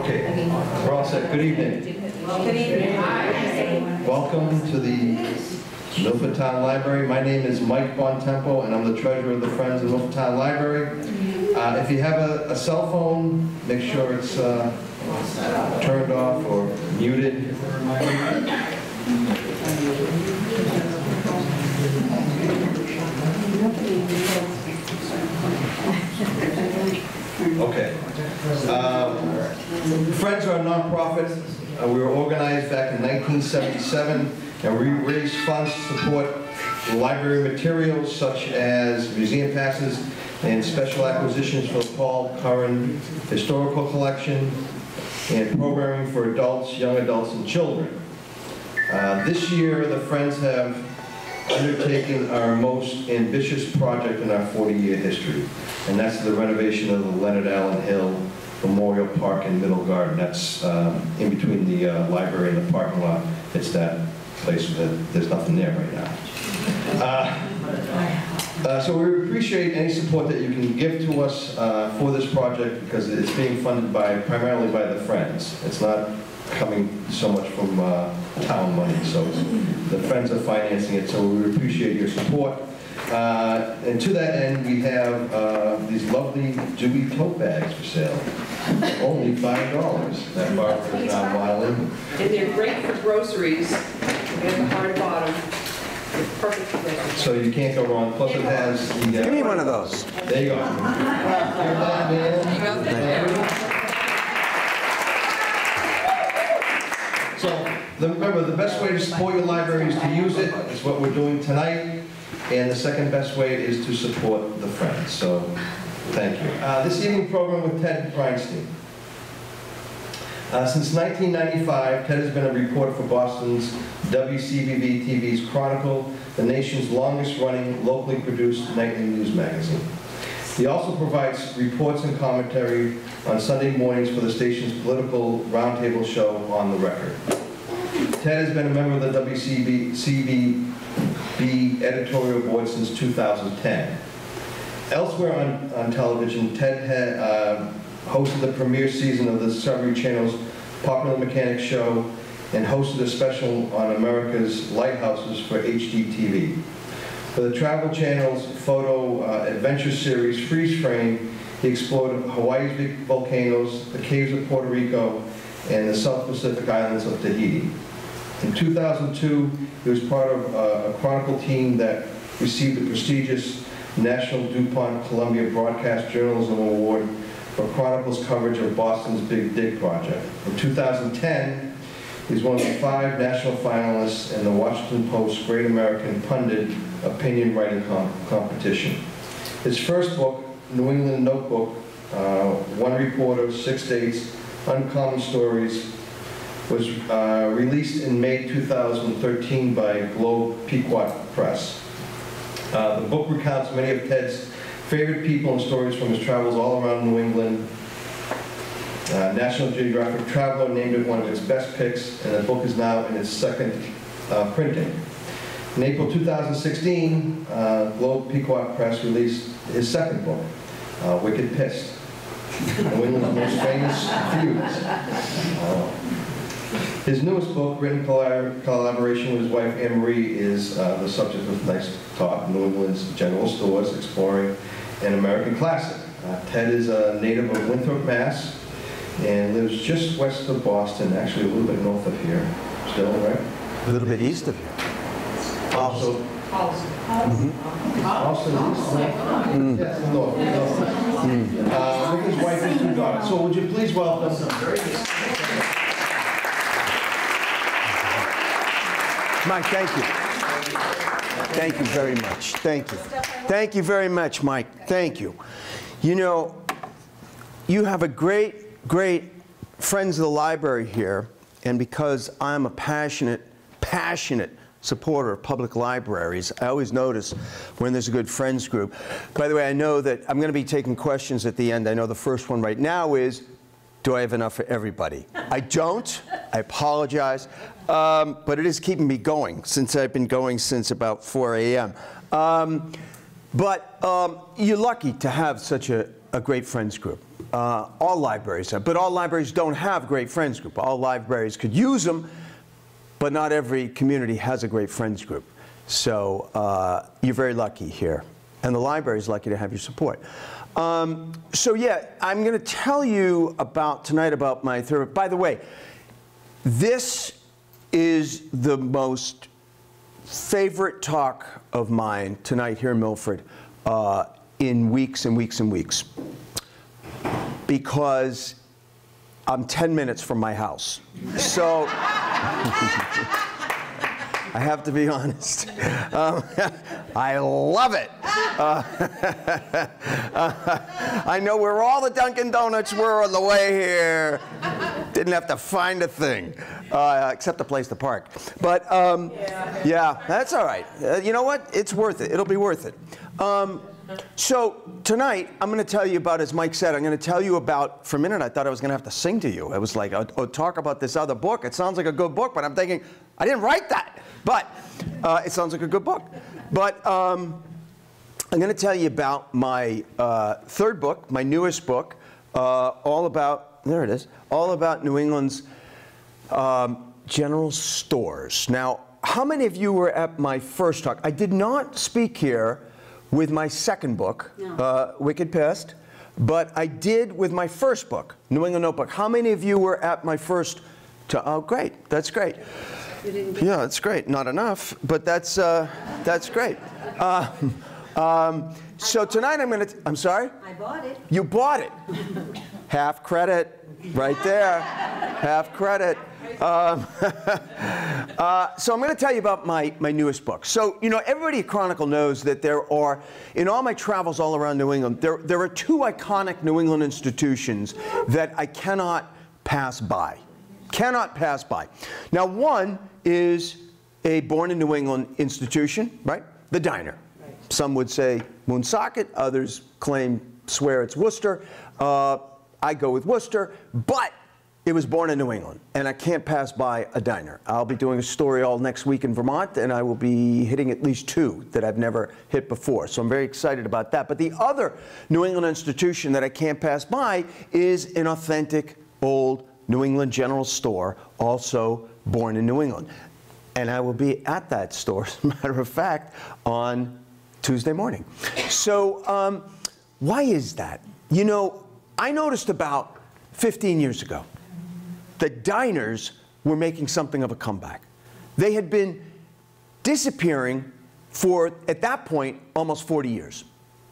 Okay, we're all set. Good evening. Good evening. Welcome to the Milford Town Library. My name is Mike Bontempo, and I'm the treasurer of the Friends of Milford Town Library. If you have a cell phone, make sure it's turned off or muted. Okay. Friends are a nonprofit. We were organized back in 1977, and we raised funds to support library materials such as museum passes and special acquisitions for the Paul Curran Historical Collection and programming for adults, young adults, and children. This year, the Friends have undertaken our most ambitious project in our 40-year history, and that's the renovation of the Leonard Allen Hill Memorial Park in Middle Garden. That's in between the library and the parking lot. It's that place that there's nothing there right now. So we appreciate any support that you can give to us for this project, because it's being funded primarily by the Friends. It's not coming so much from town money, so the Friends are financing it, so we appreciate your support. And to that end, we have these lovely Dewey tote bags for sale. Only $5. That Barbara is now modeling. And they're great for groceries. They have a hard bottom. It's perfect for groceries. So you can't go wrong. Plus it has the... Give me one of those. There you go. Here's that, man. So remember, the best way to support your library is to use it. It's what we're doing tonight. And the second best way is to support the Friends. So thank you. This evening program with Ted Reinstein. Since 1995, Ted has been a reporter for Boston's WCBV-TV's Chronicle, the nation's longest-running, locally produced nightly news magazine. He also provides reports and commentary on Sunday mornings for the station's political roundtable show, On the Record. Ted has been a member of the WCBV editorial board since 2010. Elsewhere on television, Ted had hosted the premiere season of the Discovery Channel's Popular Mechanics show and hosted a special on America's lighthouses for HGTV. For the Travel Channel's photo adventure series Freeze Frame, he explored Hawaii's big volcanoes, the caves of Puerto Rico, and the South Pacific islands of Tahiti. In 2002, he was part of a Chronicle team that received the prestigious National DuPont Columbia Broadcast Journalism Award for Chronicle's coverage of Boston's Big Dig project. In 2010, he's one of the 5 national finalists in the Washington Post's Great American Pundit opinion writing competition. His first book, New England Notebook, One Reporter, 6 Dates, Uncommon Stories, was released in May 2013 by Globe Pequot Press. The book recounts many of Ted's favorite people and stories from his travels all around New England. National Geographic Traveler named it one of its best picks, and the book is now in its 2nd printing. In April 2016, Globe Pequot Press released his 2nd book, Wicked Pissed, New England's most famous feuds. His newest book, written in collaboration with his wife Anne-Marie, is the subject of tonight's talk, New England's General Stores, Exploring an American Classic. Ted is a native of Winthrop, Mass., and lives just west of Boston, actually a little bit north of here, still, right? A little bit east of here. Also, also yes, north. With his wife and 2 daughters. So would you please welcome Mike, thank you. Thank you very much. Thank you. Thank you very much, Mike. Thank you. You know, you have a great Friends of the Library here, and because I'm a passionate supporter of public libraries, I always notice when there's a good Friends group. By the way, I know that I'm going to be taking questions at the end. I know the first one right now is, do I have enough for everybody? I don't. I apologize. But it is keeping me going, since I've been going since about 4 a.m. But you're lucky to have such a a great friends group. All libraries have, but all libraries don't have great friends group. All libraries could use them, but not every community has a great friends group. So you're very lucky here. And the library is lucky to have your support. So yeah, I'm going to tell you tonight about my third. By the way, this is the most favorite talk of mine tonight here in Milford in weeks and weeks and weeks. Because I'm 10 minutes from my house. So I have to be honest. I love it. I know where all the Dunkin' Donuts were on the way here. Didn't have to find a thing, except a place to park. But yeah, that's all right. You know what? It's worth it. It'll be worth it. So tonight, I'm going to tell you about, as Mike said, I'm going to tell you about, for a minute I thought I was going to have to sing to you. I was like, oh, talk about this other book. It sounds like a good book, but I'm thinking, I didn't write that. But it sounds like a good book. But I'm going to tell you about my third book, my newest book, all about, there it is, all about New England's general stores. Now, how many of you were at my first talk? I did not speak here with my second book, no. Wicked Pest, but I did with my first book, New England Notebook. How many of you were at my first talk? Oh, great. That's great. Yeah, that's great. Not enough, but that's great. So tonight I'm going to, I'm sorry? I bought it. You bought it. Half credit, right there. Half credit. So I'm going to tell you about my newest book. So, you know, everybody at Chronicle knows that there are, in all my travels all around New England, there are two iconic New England institutions that I cannot pass by. Cannot pass by. Now, one is a born in New England institution, right? The diner. Right. Some would say Woonsocket, others swear it's Worcester. I go with Worcester, but it was born in New England, and I can't pass by a diner. I'll be doing a story all next week in Vermont, and I will be hitting at least two that I've never hit before. So I'm very excited about that. But the other New England institution that I can't pass by is an authentic old New England general store, also born in New England. And I will be at that store, as a matter of fact, on Tuesday morning. So why is that? You know, I noticed about 15 years ago that diners were making something of a comeback. They had been disappearing for, at that point, almost 40 years.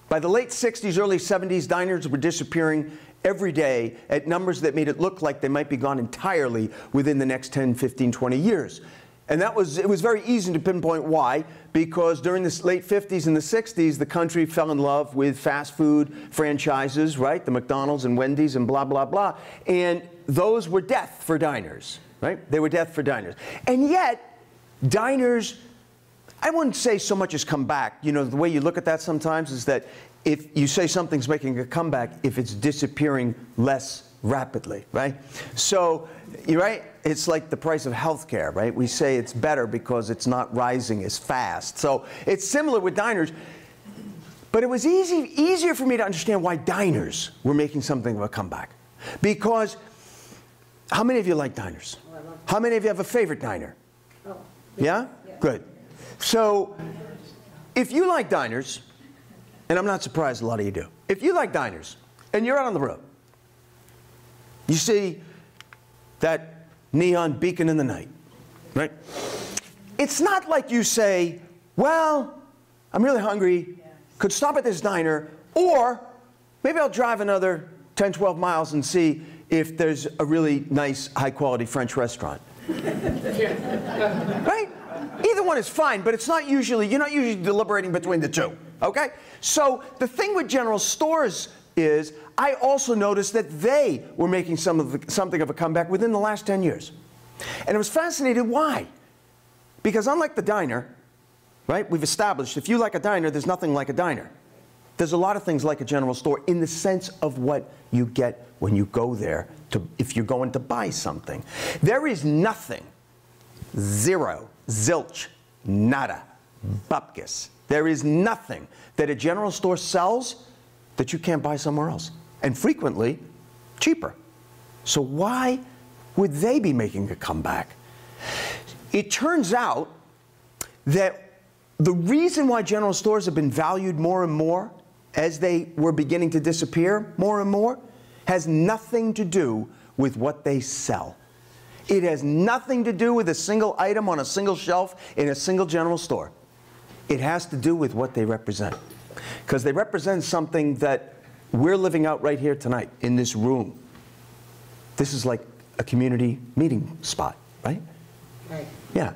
By the late 60s, early 70s, diners were disappearing every day at numbers that made it look like they might be gone entirely within the next 10, 15, 20 years. And it was very easy to pinpoint why, because during the late 50s and the 60s, the country fell in love with fast food franchises, right? The McDonald's and Wendy's and blah, blah, blah. And those were death for diners, right? They were death for diners. And yet, diners, I wouldn't say so much as come back. You know, the way you look at that sometimes is that if you say something's making a comeback, if it's disappearing less rapidly, right? So, you're right, it's like the price of healthcare, right? We say it's better because it's not rising as fast. So it's similar with diners. But it was easier for me to understand why diners were making something of a comeback. Because how many of you like diners? How many of you have a favorite diner? Oh, yeah? Good. So if you like diners, and I'm not surprised a lot of you do, if you like diners and you're out on the road, you see that neon beacon in the night, right? It's not like you say, well, I'm really hungry, could stop at this diner, or maybe I'll drive another 10, 12 miles and see if there's a really nice, high-quality French restaurant. Right? Either one is fine, but it's not usually, you're not usually deliberating between the two, okay? So the thing with general stores is, I also noticed that they were making something of a comeback within the last 10 years. And I was fascinated why. Because unlike the diner, right, we've established if you like a diner, there's nothing like a diner. There's a lot of things like a general store in the sense of what you get when you go there if you're going to buy something. There is nothing, zero, zilch, nada, bupkis. There is nothing that a general store sells that you can't buy somewhere else, and frequently cheaper. So why would they be making a comeback? It turns out that the reason why general stores have been valued more and more as they were beginning to disappear more and more has nothing to do with what they sell. It has nothing to do with a single item on a single shelf in a single general store. It has to do with what they represent. Because they represent something that we're living out right here tonight in this room. This is like a community meeting spot, right? Right. Yeah.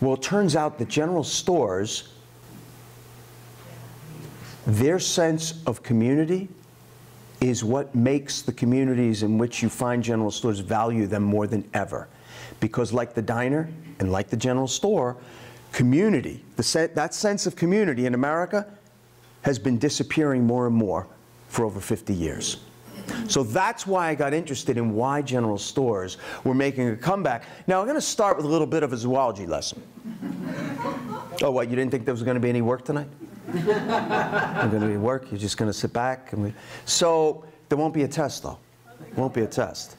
Well, it turns out that general stores, their sense of community is what makes the communities in which you find general stores value them more than ever. Because like the diner and like the general store, community, that sense of community in America has been disappearing more and more for over 50 years. So that's why I got interested in why general stores were making a comeback. Now I'm going to start with a little bit of a zoology lesson. Oh, what, you didn't think there was going to be any work tonight? Not going to be work? You're just going to sit back? So there won't be a test, though. Won't be a test.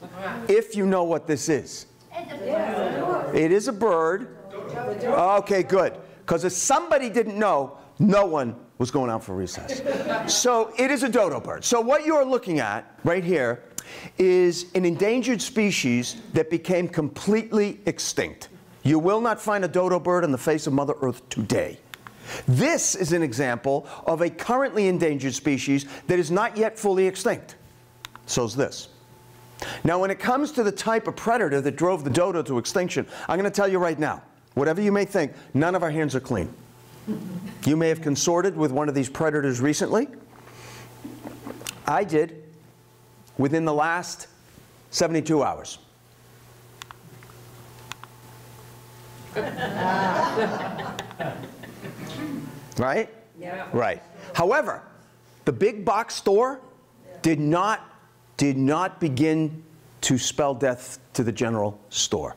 If you know what this is. It is a bird. Okay, good. Because if somebody didn't know, no one was going out for recess. So it is a dodo bird. So what you're looking at right here is an endangered species that became completely extinct. You will not find a dodo bird on the face of Mother Earth today. This is an example of a currently endangered species that is not yet fully extinct. So's this. Now, when it comes to the type of predator that drove the dodo to extinction, I'm going to tell you right now, whatever you may think, none of our hands are clean. You may have consorted with one of these predators recently. I did within the last 72 hours. Right? Yeah. Right. However, the big box store did not begin to spell death to the general store.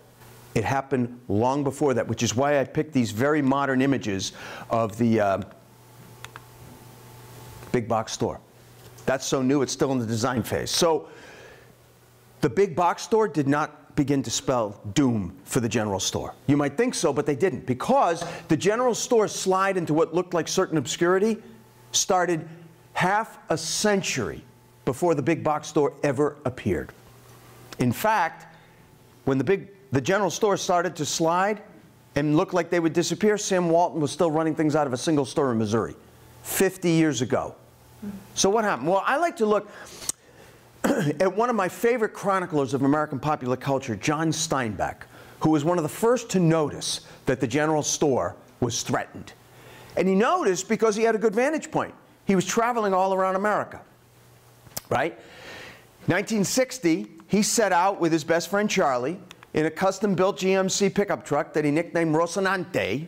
It happened long before that, which is why I picked these very modern images of the big box store. That's so new, it's still in the design phase. So the big box store did not begin to spell doom for the general store. You might think so, but they didn't, because the general store's slide into what looked like certain obscurity started half a century before the big box store ever appeared. In fact, when the general store started to slide and look like they would disappear, Sam Walton was still running things out of a single store in Missouri 50 years ago. So what happened? Well, I like to look at one of my favorite chroniclers of American popular culture, John Steinbeck, who was one of the first to notice that the general store was threatened. And he noticed because he had a good vantage point. He was traveling all around America, right? 1960, he set out with his best friend Charlie in a custom-built GMC pickup truck that he nicknamed Rocinante,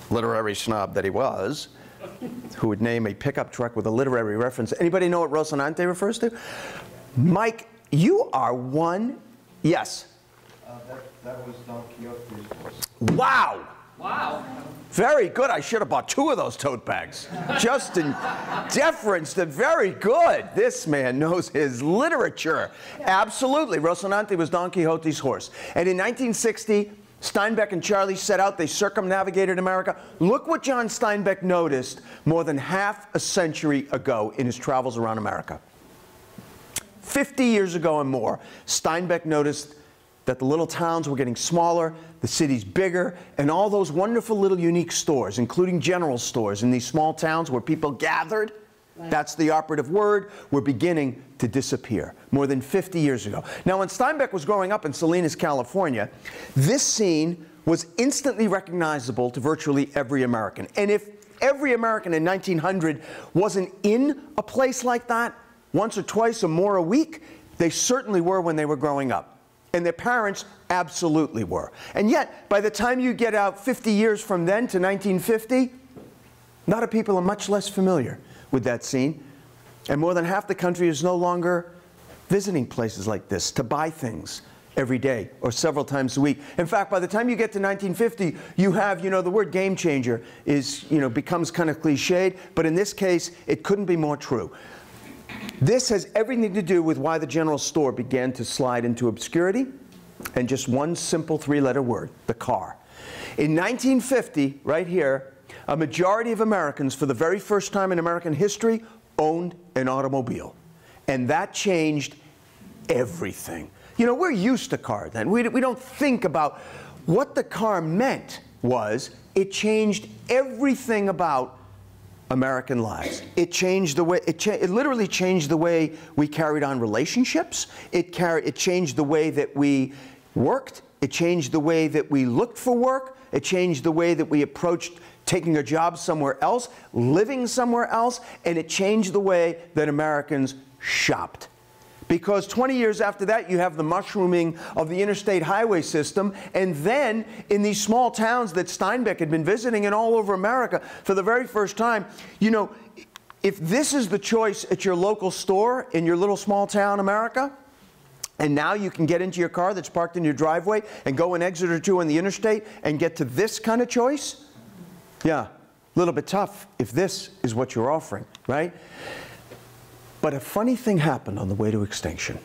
literary snob that he was, who would name a pickup truck with a literary reference. Anybody know what Rocinante refers to? Mike, you are one. Yes? That was Don Quixote's horse. Wow! Wow. Very good. I should have bought 2 of those tote bags. Just in deference to very good. This man knows his literature. Absolutely. Rocinante was Don Quixote's horse. And in 1960, Steinbeck and Charlie set out. They circumnavigated America. Look what John Steinbeck noticed more than half a century ago in his travels around America. 50 years ago and more, Steinbeck noticed that the little towns were getting smaller, the cities bigger, and all those wonderful little unique stores, including general stores in these small towns where people gathered, that's the operative word, were beginning to disappear more than 50 years ago. Now, when Steinbeck was growing up in Salinas, California, this scene was instantly recognizable to virtually every American. And if every American in 1900 wasn't in a place like that once or twice or more a week, they certainly were when they were growing up. And their parents absolutely were. And yet, by the time you get out 50 years from then to 1950, a lot of people are much less familiar with that scene. And more than half the country is no longer visiting places like this to buy things every day or several times a week. In fact, by the time you get to 1950, you have, the word game changer is, becomes kind of cliched, but in this case, it couldn't be more true. This has everything to do with why the general store began to slide into obscurity, and just one simple three-letter word, the car. In 1950, right here, a majority of Americans, for the very first time in American history, owned an automobile. And that changed everything. We're used to cars then. We don't think about what the car meant was it changed everything about American lives. It changed the way, it literally changed the way we carried on relationships. It changed the way that we worked. It changed the way that we looked for work. It changed the way that we approached taking a job somewhere else, living somewhere else, and it changed the way that Americans shopped. Because 20 years after that, you have the mushrooming of the interstate highway system, and then in these small towns that Steinbeck had been visiting and all over America, for the very first time, if this is the choice at your local store in your little small town America, and now you can get into your car that's parked in your driveway and go an exit or two on the interstate and get to this kind of choice, yeah, a little bit tough if this is what you're offering, right? But a funny thing happened on the way to extinction.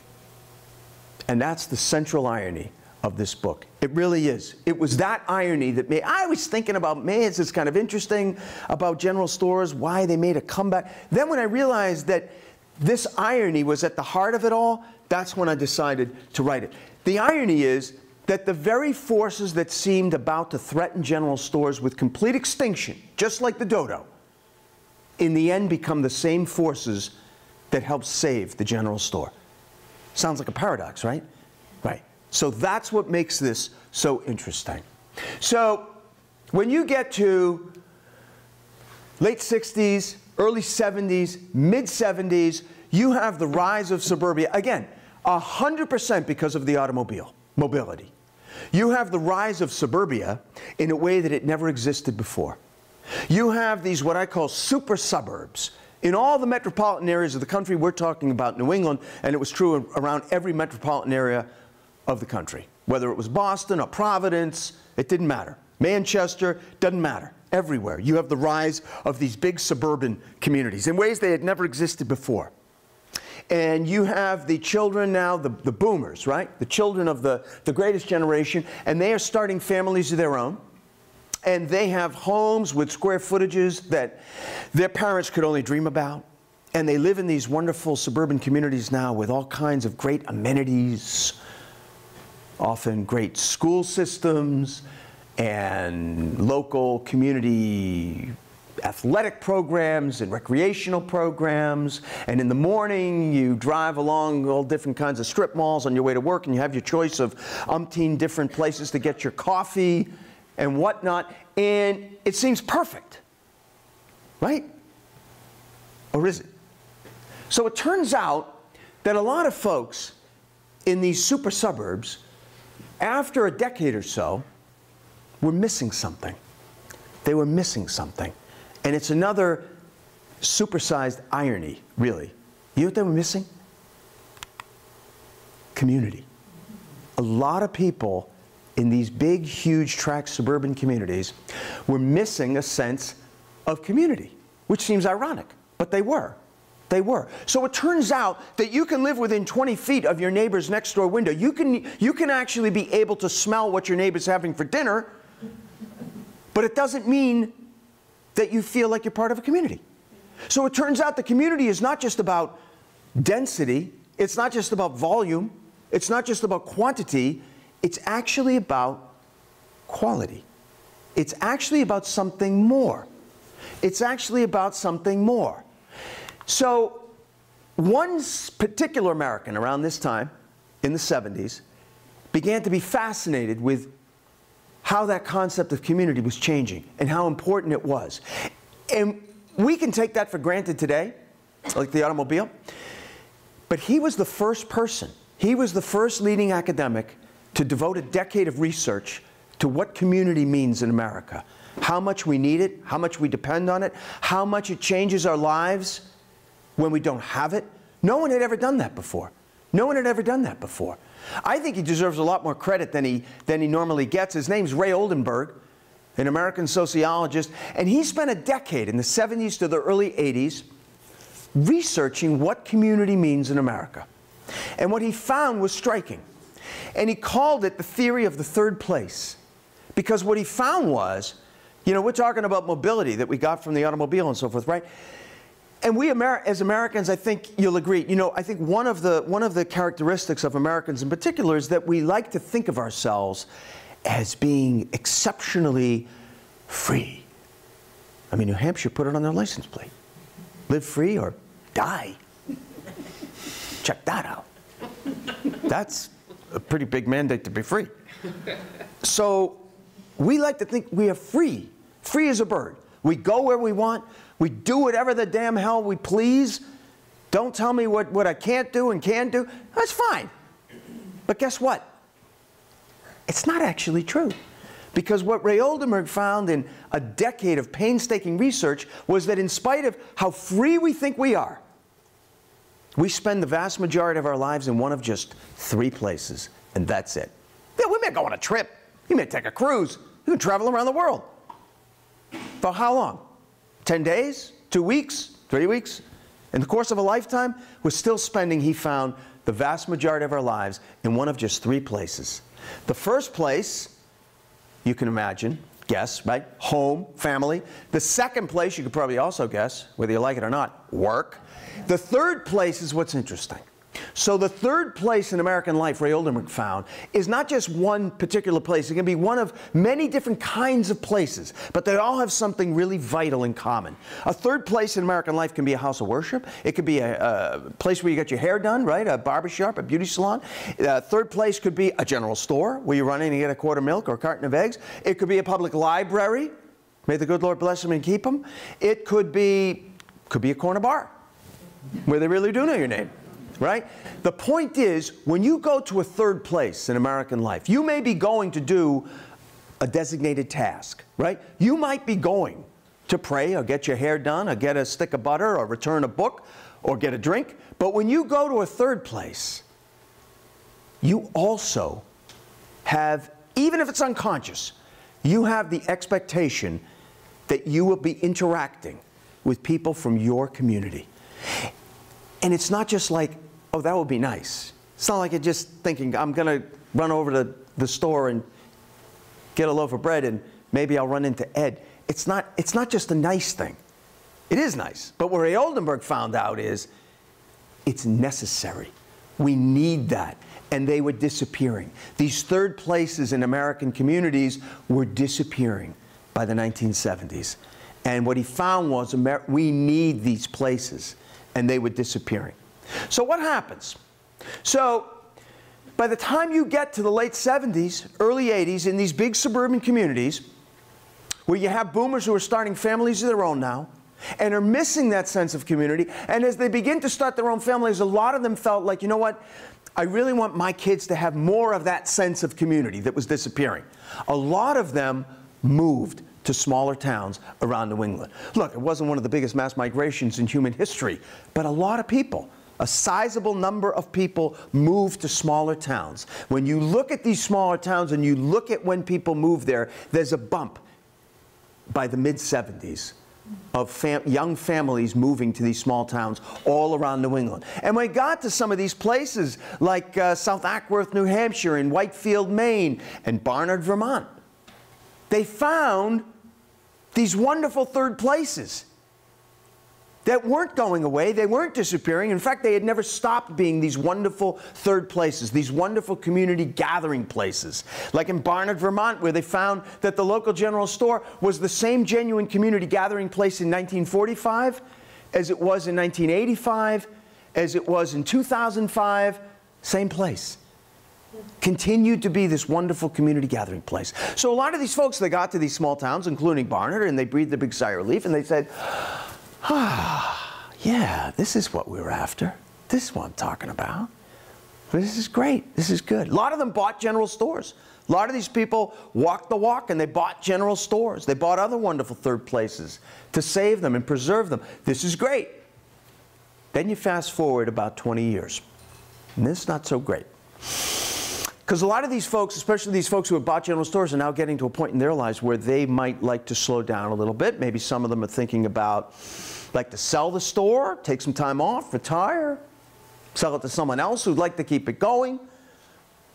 And that's the central irony of this book. It really is. It was that irony that made, I was thinking about, man, it's kind of interesting about general stores, why they made a comeback. Then when I realized that this irony was at the heart of it all, that's when I decided to write it. The irony is that the very forces that seemed about to threaten general stores with complete extinction, just like the dodo, in the end become the same forces that helped save the general store. Sounds like a paradox, right? Right. So that's what makes this so interesting. So when you get to late 60s, early 70s, mid 70s, you have the rise of suburbia. Again, 100% because of the automobile, mobility. You have the rise of suburbia in a way that it never existed before. You have these what I call super suburbs. In all the metropolitan areas of the country, we're talking about New England, and it was true around every metropolitan area of the country. Whether it was Boston or Providence, it didn't matter. Manchester, doesn't matter. Everywhere. You have the rise of these big suburban communities in ways they had never existed before. And you have the children now, the boomers, right? The children of the greatest generation, and they are starting families of their own. And they have homes with square footages that their parents could only dream about. And they live in these wonderful suburban communities now with all kinds of great amenities, often great school systems, and local community athletic programs and recreational programs. And in the morning, you drive along all different kinds of strip malls on your way to work, and you have your choice of umpteen different places to get your coffee and whatnot, and it seems perfect, right? Or is it? So it turns out that a lot of folks in these super suburbs, after a decade or so, were missing something. They were missing something. And it's another supersized irony, really. You know what they were missing? Community. A lot of people in these big, huge tract suburban communities were missing a sense of community, which seems ironic, but they were. They were. So it turns out that you can live within 20 feet of your neighbor's next door window. You can actually be able to smell what your neighbor's having for dinner, but it doesn't mean that you feel like you're part of a community. So it turns out the community is not just about density, it's not just about volume, it's not just about quantity, it's actually about quality. It's actually about something more. It's actually about something more. So one particular American around this time, in the 70s, began to be fascinated with how that concept of community was changing and how important it was. And we can take that for granted today, like the automobile, but he was the first person, he was the first leading academic to devote a decade of research to what community means in America, how much we need it, how much we depend on it, how much it changes our lives when we don't have it. No one had ever done that before. No one had ever done that before. I think he deserves a lot more credit than he normally gets. His name's Ray Oldenburg, an American sociologist, and he spent a decade in the 70s to the early 80s researching what community means in America. And what he found was striking. And he called it the theory of the third place. Because what he found was, you know, we're talking about mobility that we got from the automobile and so forth, right? And we as Americans, I think you'll agree, you know, I think one of the characteristics of Americans in particular is that we like to think of ourselves as being exceptionally free. I mean, New Hampshire put it on their license plate. Live free or die. Check that out. That's a pretty big mandate to be free. So we like to think we are free. Free as a bird. We go where we want. We do whatever the damn hell we please. Don't tell me what I can't do and can do. That's fine. But guess what? It's not actually true. Because what Ray Oldenburg found in a decade of painstaking research was that in spite of how free we think we are, we spend the vast majority of our lives in one of just 3 places, and that's it. Yeah, we may go on a trip. You may take a cruise. You can travel around the world. For how long? 10 days? 2 weeks? 3 weeks? In the course of a lifetime, we're still spending, he found, the vast majority of our lives in one of just 3 places. The first place, you can imagine, guess, right? Home, family. The second place, you could probably also guess, whether you like it or not, work. The third place is what's interesting. So the third place in American life, Ray Oldenburg found, is not just one particular place. It can be one of many different kinds of places, but they all have something really vital in common. A third place in American life can be a house of worship. It could be a place where you get your hair done, right? A barbershop, a beauty salon. Third place could be a general store where you run in and get a quart of milk or a carton of eggs. It could be a public library. May the good Lord bless them and keep them. It could be a corner bar where they really do know your name. Right? The point is, when you go to a third place in American life, you may be going to do a designated task, right? You might be going to pray or get your hair done or get a stick of butter or return a book or get a drink. But when you go to a third place, you also have, even if it's unconscious, you have the expectation that you will be interacting with people from your community. And it's not just like, oh, that would be nice. It's not like you're just thinking, I'm going to run over to the store and get a loaf of bread and maybe I'll run into Ed. It's not just a nice thing. It is nice. But what Ray Oldenburg found out is it's necessary. We need that. And they were disappearing. These third places in American communities were disappearing by the 1970s. And what he found was we need these places. And they were disappearing. So what happens? So by the time you get to the late 70s, early 80s, in these big suburban communities, where you have boomers who are starting families of their own now, and are missing that sense of community, and as they begin to start their own families, a lot of them felt like, you know what, I really want my kids to have more of that sense of community that was disappearing. A lot of them moved to smaller towns around New England. Look, it wasn't one of the biggest mass migrations in human history, but a lot of people, a sizable number of people moved to smaller towns. When you look at these smaller towns and you look at when people move there, there's a bump by the mid-70s of young families moving to these small towns all around New England. And when we got to some of these places like South Ackworth, New Hampshire, and Whitefield, Maine, and Barnard, Vermont, they found these wonderful third places that weren't going away, they weren't disappearing. In fact, they had never stopped being these wonderful third places, these wonderful community gathering places. Like in Barnard, Vermont, where they found that the local general store was the same genuine community gathering place in 1945 as it was in 1985, as it was in 2005, same place. Continued to be this wonderful community gathering place. So a lot of these folks, they got to these small towns, including Barnard, and they breathed a big sigh of relief, and they said, ah, yeah, this is what we were after. This is what I'm talking about. This is great. This is good. A lot of them bought general stores. A lot of these people walked the walk and they bought general stores. They bought other wonderful third places to save them and preserve them. This is great. Then you fast forward about 20 years. And this is not so great. Because a lot of these folks, especially these folks who have bought general stores, are now getting to a point in their lives where they might like to slow down a little bit. Maybe some of them are thinking about, like, to sell the store, take some time off, retire, sell it to someone else who'd like to keep it going.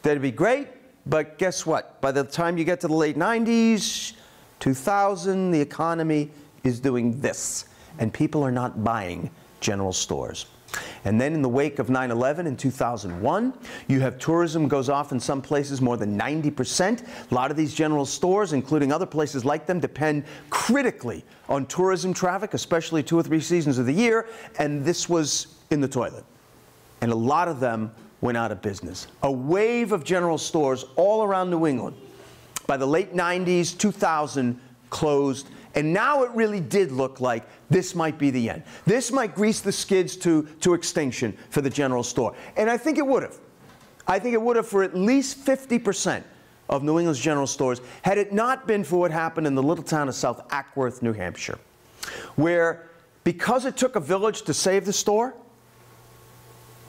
That'd be great. But guess what? By the time you get to the late 90s, 2000, the economy is doing this. And people are not buying general stores. And then in the wake of 9/11 in 2001, you have tourism goes off in some places more than 90%. A lot of these general stores, including other places like them, depend critically on tourism traffic, especially 2 or 3 seasons of the year. And this was in the toilet. And a lot of them went out of business. A wave of general stores all around New England by the late 90s, 2000, closed. And now it really did look like this might be the end. This might grease the skids to extinction for the general store. And I think it would have. I think it would have for at least 50% of New England's general stores had it not been for what happened in the little town of South Ackworth, New Hampshire, where because it took a village to save the store,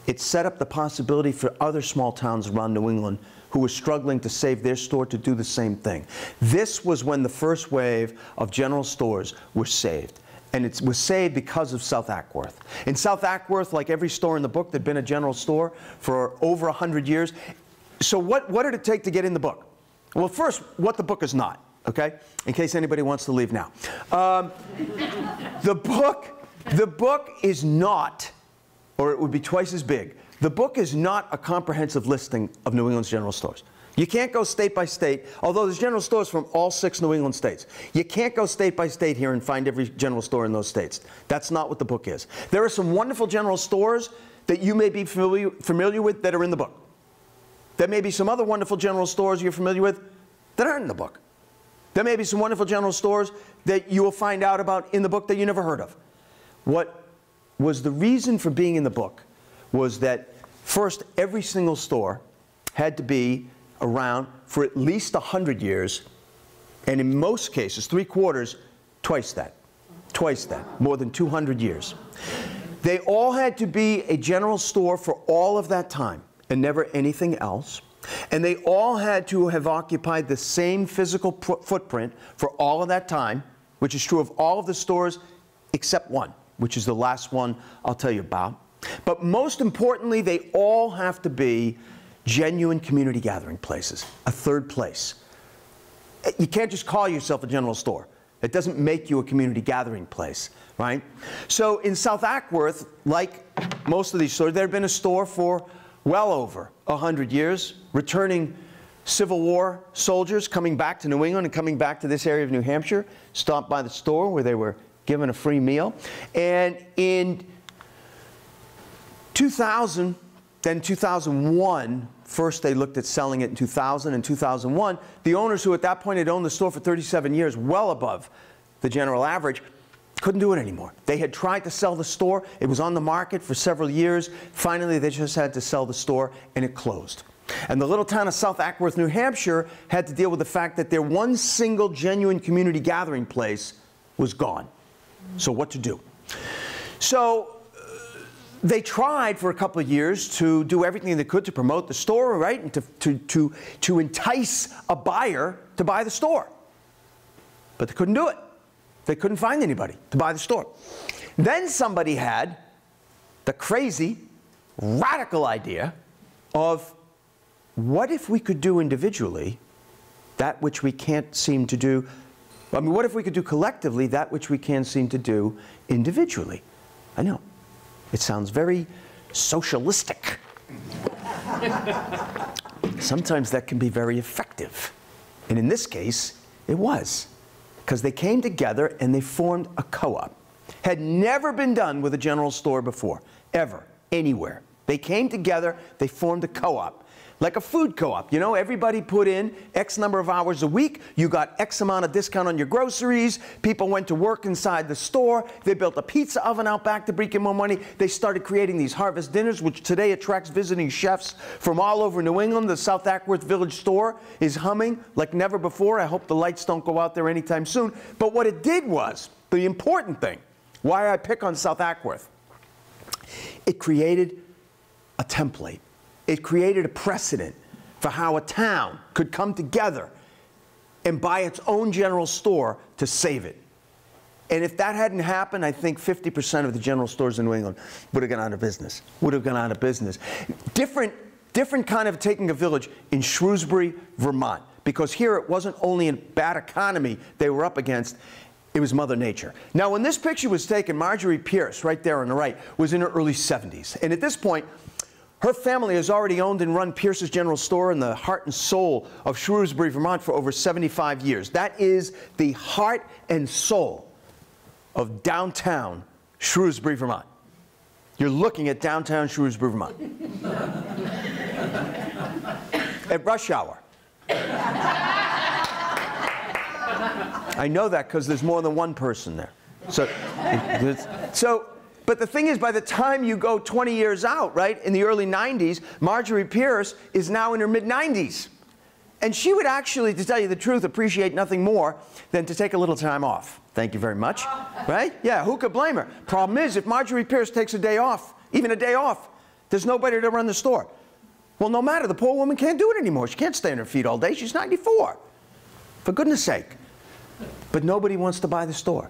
it set up the possibility for other small towns around New England who were struggling to save their store to do the same thing. This was when the first wave of general stores were saved. And it was saved because of South Ackworth. In South Ackworth, like every store in the book, there'd been a general store for over 100 years. So what did it take to get in the book? Well, first, what the book is not, okay? In case anybody wants to leave now. The book is not, or it would be twice as big. The book is not a comprehensive listing of New England's general stores. You can't go state by state, although there's general stores from all 6 New England states. You can't go state by state here and find every general store in those states. That's not what the book is. There are some wonderful general stores that you may be familiar with that are in the book. There may be some other wonderful general stores you're familiar with that aren't in the book. There may be some wonderful general stores that you will find out about in the book that you never heard of. What was the reason for being in the book was that first, every single store had to be around for at least 100 years, and in most cases, 3/4, twice that, more than 200 years. They all had to be a general store for all of that time, and never anything else. And they all had to have occupied the same physical footprint for all of that time, which is true of all of the stores except one, which is the last one I'll tell you about. But most importantly, they all have to be genuine community gathering places, a third place. You can't just call yourself a general store. It doesn't make you a community gathering place, right? So in South Ackworth, like most of these stores, there had been a store for well over 100 years, returning Civil War soldiers coming back to New England and coming back to this area of New Hampshire, stopped by the store where they were given a free meal. And in 2000, then 2001, first they looked at selling it in 2000 and 2001. The owners who at that point had owned the store for 37 years, well above the general average, couldn't do it anymore. They had tried to sell the store. It was on the market for several years. Finally, they just had to sell the store, and it closed. And the little town of South Ackworth, New Hampshire, had to deal with the fact that their one single genuine community gathering place was gone. So what to do? So they tried for a couple of years to do everything they could to promote the store, right, and to entice a buyer to buy the store. But they couldn't do it. They couldn't find anybody to buy the store. Then somebody had the crazy, radical idea of, what if we could do individually that which we can't seem to do? I mean, what if we could do collectively that which we can't seem to do individually? I know. It sounds very socialistic. Sometimes that can be very effective. And in this case, it was. Because they came together and they formed a co-op. Had never been done with a general store before, ever, anywhere. They came together, they formed a co-op. Like a food co-op, you know, everybody put in X number of hours a week, you got X amount of discount on your groceries, people went to work inside the store, they built a pizza oven out back to bring in more money, they started creating these harvest dinners, which today attracts visiting chefs from all over New England. The South Ackworth Village store is humming like never before. I hope the lights don't go out there anytime soon. But what it did was, the important thing, why I pick on South Ackworth, it created a template it created a precedent for how a town could come together and buy its own general store to save it. And if that hadn't happened, I think 50% of the general stores in New England would have gone out of business. Would have gone out of business. Different kind of taking a village in Shrewsbury, Vermont. Because here it wasn't only a bad economy they were up against, it was Mother Nature. Now, when this picture was taken, Marjorie Pierce, right there on the right, was in her early 70s. And at this point, her family has already owned and run Pierce's General Store in the heart and soul of Shrewsbury, Vermont for over 75 years. That is the heart and soul of downtown Shrewsbury, Vermont. You're looking at downtown Shrewsbury, Vermont. At rush hour. I know that because there's more than one person there. But the thing is, by the time you go 20 years out, right, in the early 90s, Marjorie Pierce is now in her mid-90s. And she would actually, to tell you the truth, appreciate nothing more than to take a little time off. Thank you very much. Right? Yeah, who could blame her? Problem is, if Marjorie Pierce takes a day off, even a day off, there's nobody to run the store. Well, no matter, the poor woman can't do it anymore. She can't stay on her feet all day. She's 94. For goodness sake. But nobody wants to buy the store.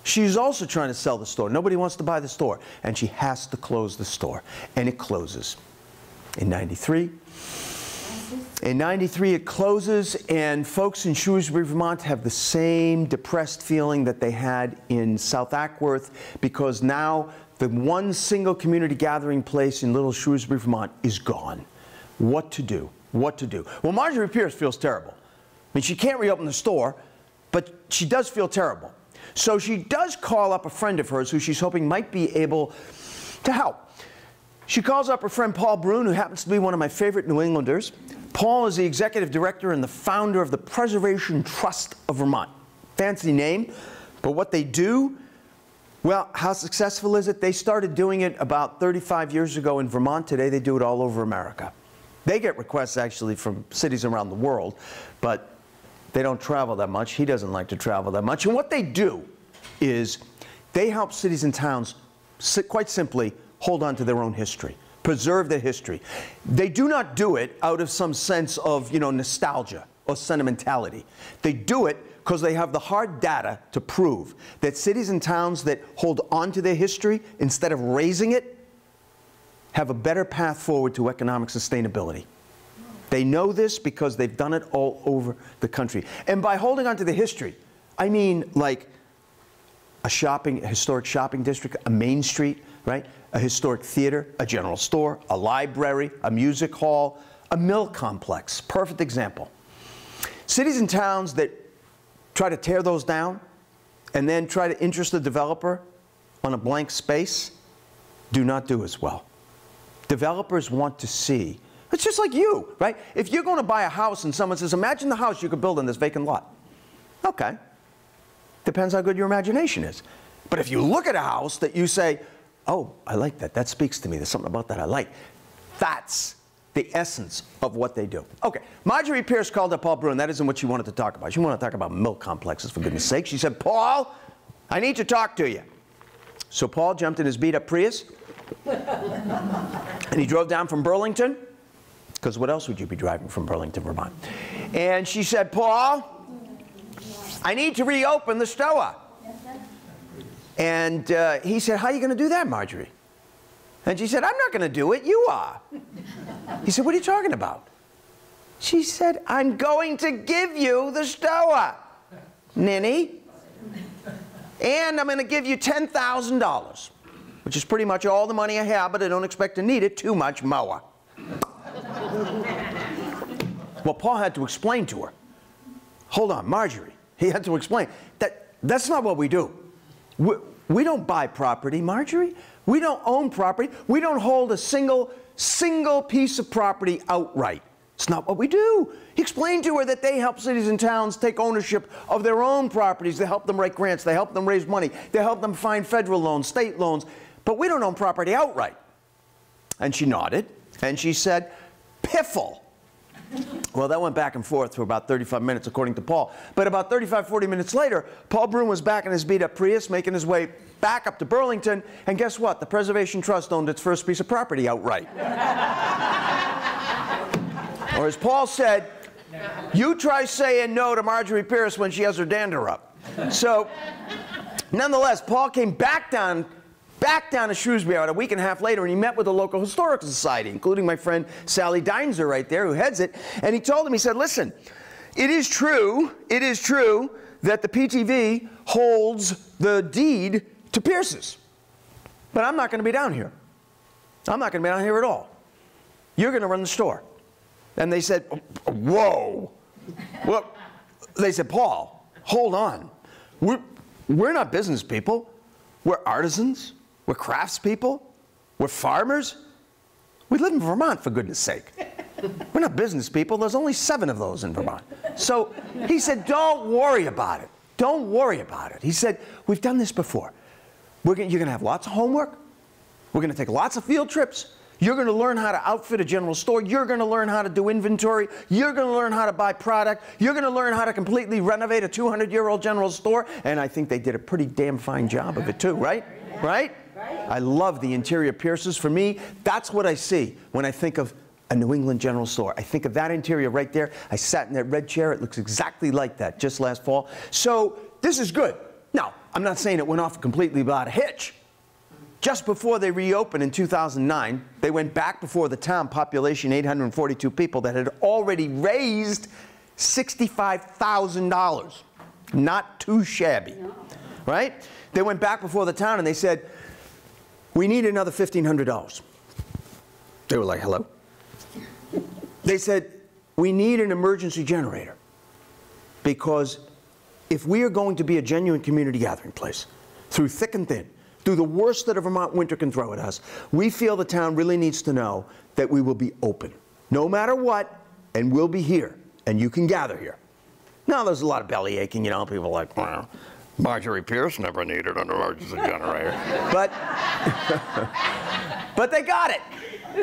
She's also trying to sell the store. Nobody wants to buy the store. And she has to close the store. And it closes. In 93. In 93 it closes, and folks in Shrewsbury, Vermont have the same depressed feeling that they had in South Ackworth, because now the one single community gathering place in little Shrewsbury, Vermont is gone. What to do? What to do? Well, Marjorie Pierce feels terrible. I mean, she can't reopen the store, but she does feel terrible. So she does call up a friend of hers who she's hoping might be able to help. She calls up her friend Paul Brune, who happens to be one of my favorite New Englanders. Paul is the executive director and the founder of the Preservation Trust of Vermont. Fancy name, but what they do, well, how successful is it? They started doing it about 35 years ago in Vermont. Today they do it all over America. They get requests actually from cities around the world, but they don't travel that much. He doesn't like to travel that much. And what they do is they help cities and towns, quite simply, hold on to their own history, preserve their history. They do not do it out of some sense of, nostalgia or sentimentality. They do it because they have the hard data to prove that cities and towns that hold on to their history instead of raising it have a better path forward to economic sustainability. They know this because they've done it all over the country. And by holding on to the history, I mean like a historic shopping district, a main street, right? A historic theater, a general store, a library, a music hall, a mill complex. Perfect example. Cities and towns that try to tear those down and then try to interest the developer on a blank space do not do as well. Developers want to see. It's just like you, right? If you're going to buy a house and someone says, imagine the house you could build on this vacant lot. Okay. Depends how good your imagination is. But if you look at a house that you say, oh, I like that. That speaks to me. There's something about that I like. That's the essence of what they do. Okay. Marjorie Pierce called up Paul Brune. That isn't what she wanted to talk about. She wanted to talk about milk complexes, for goodness sake. She said, Paul, I need to talk to you. So Paul jumped in his beat-up Prius, and he drove down from Burlington, because what else would you be driving from Burlington, Vermont? And she said, Paul, I need to reopen the store. And he said, how are you going to do that, Marjorie? And she said, I'm not going to do it. You are. He said, what are you talking about? She said, I'm going to give you the store, ninny. And I'm going to give you $10,000, which is pretty much all the money I have, but I don't expect to need it too much more. Well, Paul had to explain to her. Hold on, Marjorie. He had to explain. That's not what we do. We don't buy property, Marjorie. We don't own property. We don't hold a single piece of property outright. It's not what we do. He explained to her that they help cities and towns take ownership of their own properties. They help them write grants. They help them raise money. They help them find federal loans, state loans. But we don't own property outright. And she nodded, and she said, piffle. Well, that went back and forth for about 35 minutes, according to Paul. But about 35, 40 minutes later, Paul Broom was back in his beat-up Prius, making his way back up to Burlington, and guess what? The Preservation Trust owned its first piece of property outright. Or as Paul said, you try saying no to Marjorie Pierce when she has her dander up. So, nonetheless, Paul came back down to Shrewsbury about a week and a half later, and he met with the local historical society, including my friend Sally Deinzer right there, who heads it. And he told him, he said, listen, it is true that the PTV holds the deed to Pierce's. But I'm not going to be down here. I'm not going to be down here at all. You're going to run the store. And they said, whoa. Well, they said, Paul, hold on. We're not business people. We're artisans. We're craftspeople. We're farmers. We live in Vermont, for goodness sake. We're not business people. There's only 7 of those in Vermont. So he said, don't worry about it. Don't worry about it. He said, we've done this before. You're going to have lots of homework. We're going to take lots of field trips. You're going to learn how to outfit a general store. You're going to learn how to do inventory. You're going to learn how to buy product. You're going to learn how to completely renovate a 200-year-old general store. And I think they did a pretty damn fine job of it too, right? Right? I love the interior Pierce's. For me, that's what I see when I think of a New England general store. I think of that interior right there. I sat in that red chair. It looks exactly like that just last fall. So this is good. Now, I'm not saying it went off completely without a hitch. Just before they reopened in 2009, they went back before the town, population 842 people, that had already raised $65,000. Not too shabby, right? They went back before the town and they said, we need another $1,500. They were like, hello? They said, we need an emergency generator because if we are going to be a genuine community gathering place, through thick and thin, through the worst that a Vermont winter can throw at us, we feel the town really needs to know that we will be open, no matter what, and we'll be here, and you can gather here. Now, there's a lot of belly aching, you know, people are like, well, Marjorie Pierce never needed an emergency generator. But they got it.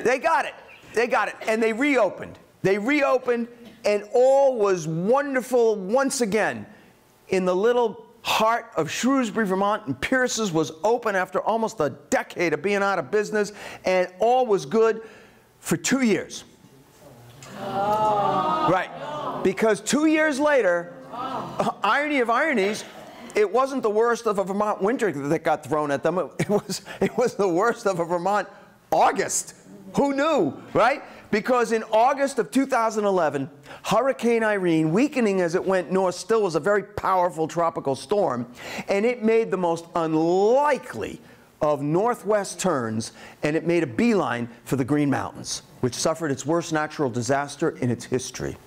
They got it. They got it. And they reopened. They reopened, and all was wonderful once again in the little heart of Shrewsbury, Vermont, and Pierce's was open after almost a decade of being out of business, and all was good for 2 years. Oh. Right. Because 2 years later, irony of ironies, it wasn't the worst of a Vermont winter that got thrown at them. It was the worst of a Vermont August. Who knew, right? Because in August of 2011, Hurricane Irene, weakening as it went north, still was a very powerful tropical storm, and it made the most unlikely of northwest turns, and it made a beeline for the Green Mountains, which suffered its worst natural disaster in its history.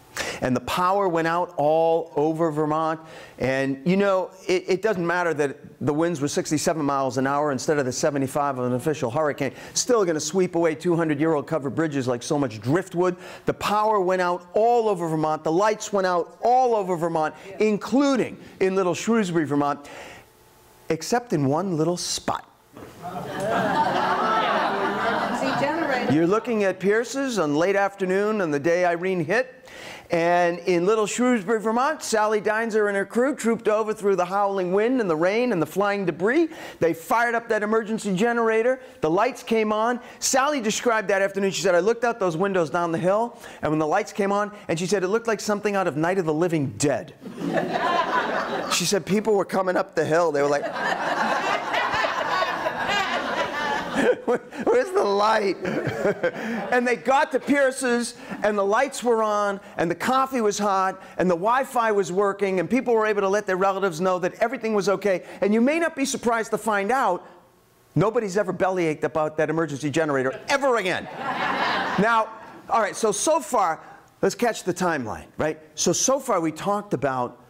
And the power went out all over Vermont. And, you know, it doesn't matter that the winds were 67 miles an hour instead of the 75 of an official hurricane. Still going to sweep away 200-year-old covered bridges like so much driftwood. The power went out all over Vermont. The lights went out all over Vermont, including in little Shrewsbury, Vermont, except in one little spot. You're looking at Pierce's on late afternoon on the day Irene hit. And in little Shrewsbury, Vermont, Sally Deinzer and her crew trooped over through the howling wind and the rain and the flying debris. They fired up that emergency generator. The lights came on. Sally described that afternoon. She said, I looked out those windows down the hill, and when the lights came on, and she said, it looked like something out of Night of the Living Dead. She said, people were coming up the hill. They were like, where's the light? And they got to Pierce's, and the lights were on, and the coffee was hot, and the Wi-Fi was working, and people were able to let their relatives know that everything was okay. And you may not be surprised to find out nobody's ever bellyached about that emergency generator ever again. Now, all right, so far, let's catch the timeline, right? So far we talked about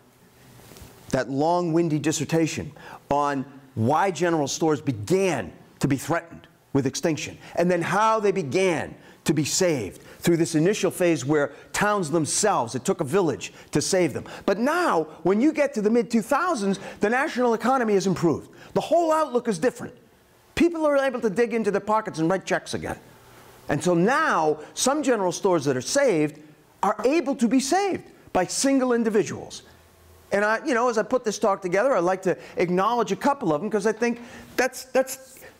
that long, windy dissertation on why general stores began to be threatened with extinction, and then how they began to be saved through this initial phase where towns themselves, it took a village to save them. But now, when you get to the mid-2000s, the national economy has improved. The whole outlook is different. People are able to dig into their pockets and write checks again. And so now, some general stores that are saved are able to be saved by single individuals. And as I put this talk together, I'd like to acknowledge a couple of them because I think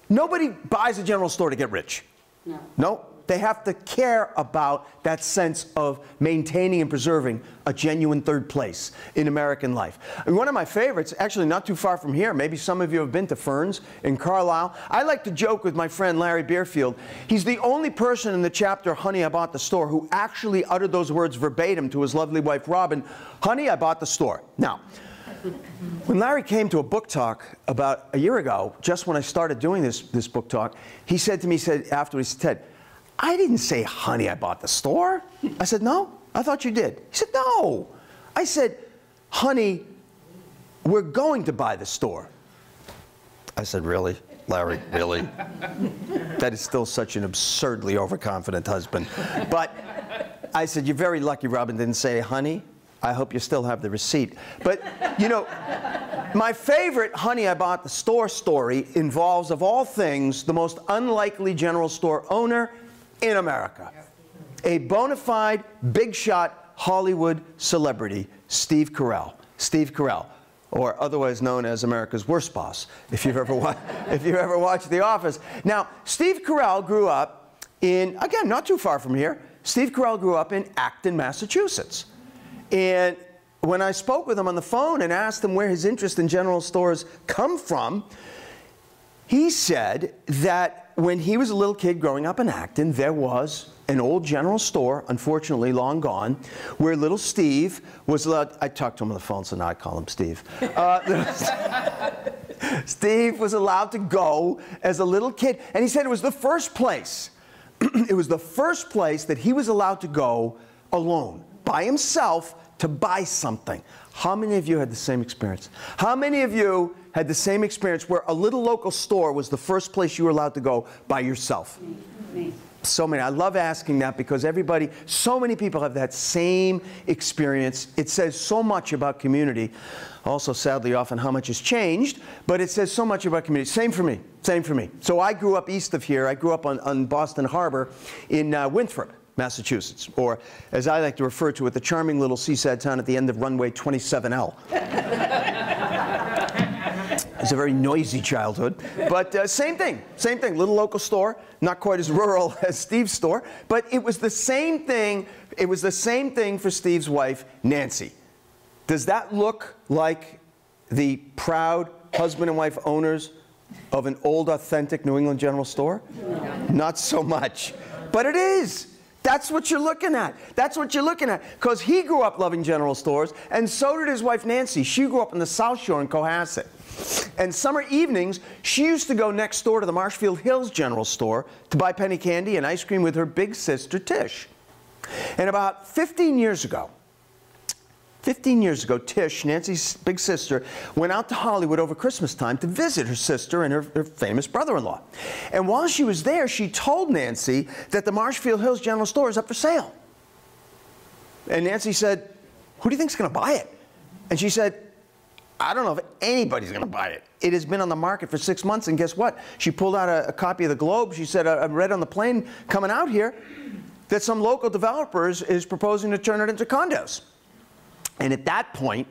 nobody buys a general store to get rich. No. No. They have to care about that sense of maintaining and preserving a genuine third place in American life. And one of my favorites, actually not too far from here, maybe some of you have been to Fern's in Carlisle. I like to joke with my friend Larry Beerfield. He's the only person in the chapter, Honey, I Bought the Store, who actually uttered those words verbatim to his lovely wife, Robin, Honey, I bought the store. Now, when Larry came to a book talk about a year ago, just when I started doing this book talk, he said to me, afterwards, he said, Ted, I didn't say, honey, I bought the store. I said, no, I thought you did. He said, no. I said, honey, we're going to buy the store. I said, really, Larry, really? That is still such an absurdly overconfident husband. But I said, you're very lucky Robin didn't say, honey, I hope you still have the receipt. But, my favorite Honey, I Bought the Store story involves, of all things, the most unlikely general store owner in America. A bona fide, big shot Hollywood celebrity, Steve Carell. Steve Carell, or otherwise known as America's worst boss, if you've ever watched The Office. Now, Steve Carell grew up in, again, not too far from here, Steve Carell grew up in Acton, Massachusetts. And when I spoke with him on the phone and asked him where his interest in general stores come from, he said that when he was a little kid growing up in Acton, there was an old general store, unfortunately long gone, where little Steve was allowed, I talked to him on the phone, so now I call him Steve. Steve was allowed to go as a little kid, and he said it was the first place, it was the first place that he was allowed to go alone, by himself, to buy something. How many of you had the same experience? How many of you had the same experience where a little local store was the first place you were allowed to go by yourself? Me. So many. I love asking that because so many people have that same experience. It says so much about community. Also, sadly, often how much has changed, but it says so much about community. Same for me. Same for me. So I grew up east of here. I grew up on Boston Harbor in Winthrop, Massachusetts, or as I like to refer to it, the charming little seaside town at the end of runway 27L. It's a very noisy childhood, but same thing, little local store, not quite as rural as Steve's store, but it was the same thing, for Steve's wife, Nancy. Does that look like the proud husband and wife owners of an old, authentic New England general store? No. Not so much, but it is. That's what you're looking at. That's what you're looking at. Because he grew up loving general stores, and so did his wife, Nancy. She grew up in the South Shore in Cohasset. And summer evenings, she used to go next door to the Marshfield Hills General Store to buy penny candy and ice cream with her big sister, Tish. And about 15 years ago, Tish, Nancy's big sister, went out to Hollywood over Christmas time to visit her sister and her famous brother-in-law. And while she was there, she told Nancy that the Marshfield Hills General Store is up for sale. And Nancy said, who do you think is going to buy it? And she said, I don't know if anybody's going to buy it. It has been on the market for 6 months, and guess what? She pulled out a copy of the Globe. She said, I read on the plane coming out here that some local developers is proposing to turn it into condos. And at that point,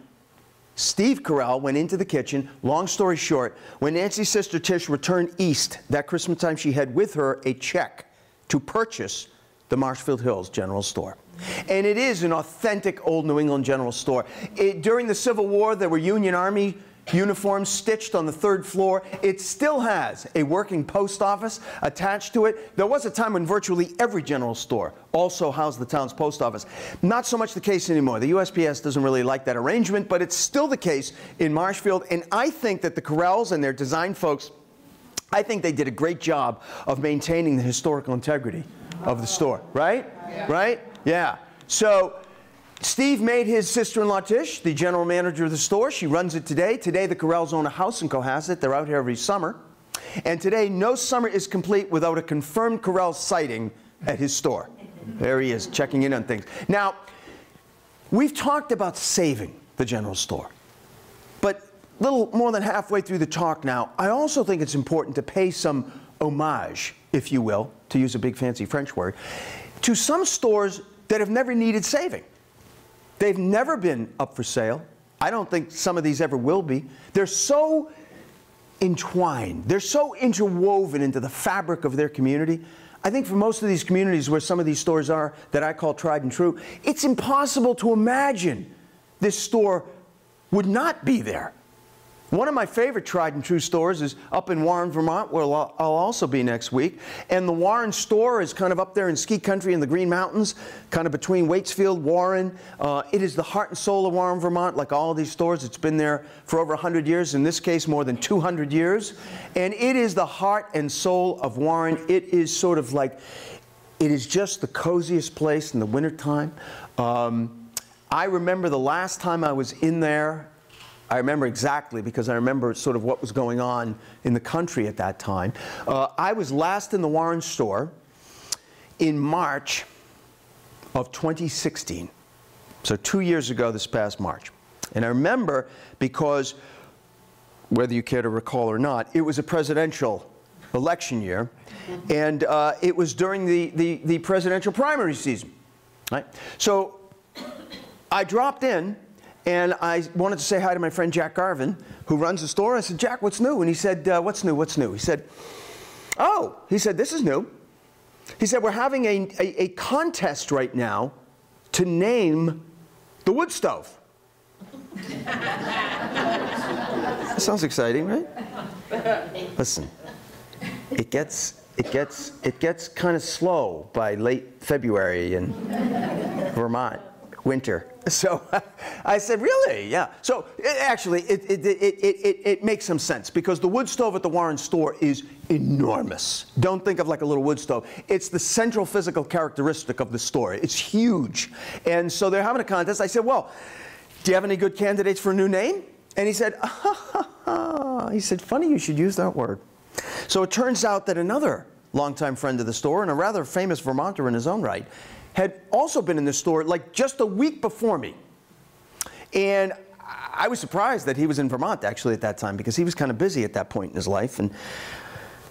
Steve Carell went into the kitchen. Long story short, when Nancy's sister Tish returned east that Christmas time, she had with her a check to purchase the Marshfield Hills General Store. And it is an authentic old New England general store. During the Civil War, there were Union Army uniforms stitched on the 3rd floor. It still has a working post office attached to it. There was a time when virtually every general store also housed the town's post office. Not so much the case anymore. The USPS doesn't really like that arrangement, but it's still the case in Marshfield. And I think that the Carells and their design folks, I think they did a great job of maintaining the historical integrity of the store, right? Yeah. Right? Yeah. So Steve made his sister-in-law Tish the general manager of the store. She runs it today. Today the Carells own a house in Cohasset. They're out here every summer. And today no summer is complete without a confirmed Carell sighting at his store. There he is, checking in on things. Now, we've talked about saving the general store. But a little more than halfway through the talk now, I also think it's important to pay some homage, if you will, to use a big fancy French word, to some stores that have never needed saving. They've never been up for sale. I don't think some of these ever will be. They're so entwined. They're so interwoven into the fabric of their community. I think for most of these communities where some of these stores are that I call tried and true, it's impossible to imagine this store would not be there. One of my favorite tried and true stores is up in Warren, Vermont, where I'll also be next week. And the Warren store is kind of up there in ski country in the Green Mountains, kind of between Waitsfield, Warren. It is the heart and soul of Warren, Vermont, like all of these stores. It's been there for over 100 years, in this case more than 200 years. And it is the heart and soul of Warren. It is sort of like, it is just the coziest place in the wintertime. I remember the last time I was in there, I remember exactly because I remember sort of what was going on in the country at that time. I was last in the Warren store in March of 2016. So 2 years ago this past March. And I remember because, whether you care to recall or not, it was a presidential election year. And it was during the presidential primary season. Right? So I dropped in. And I wanted to say hi to my friend Jack Garvin, who runs the store. I said, Jack, what's new? And he said, what's new, what's new? He said, oh, he said, this is new. He said, we're having a contest right now to name the wood stove. That sounds exciting, right? Listen, it gets kind of slow by late February in Vermont. Winter. So I said, really? Yeah. So it makes some sense because the wood stove at the Warren store is enormous. Don't think of like a little wood stove. It's the central physical characteristic of the store. It's huge. And so they're having a contest. I said, well, do you have any good candidates for a new name? And he said, funny you should use that word. So it turns out that another longtime friend of the store and a rather famous Vermonter in his own right had also been in the store like just a week before me. And I was surprised that he was in Vermont actually at that time because he was kind of busy at that point in his life. And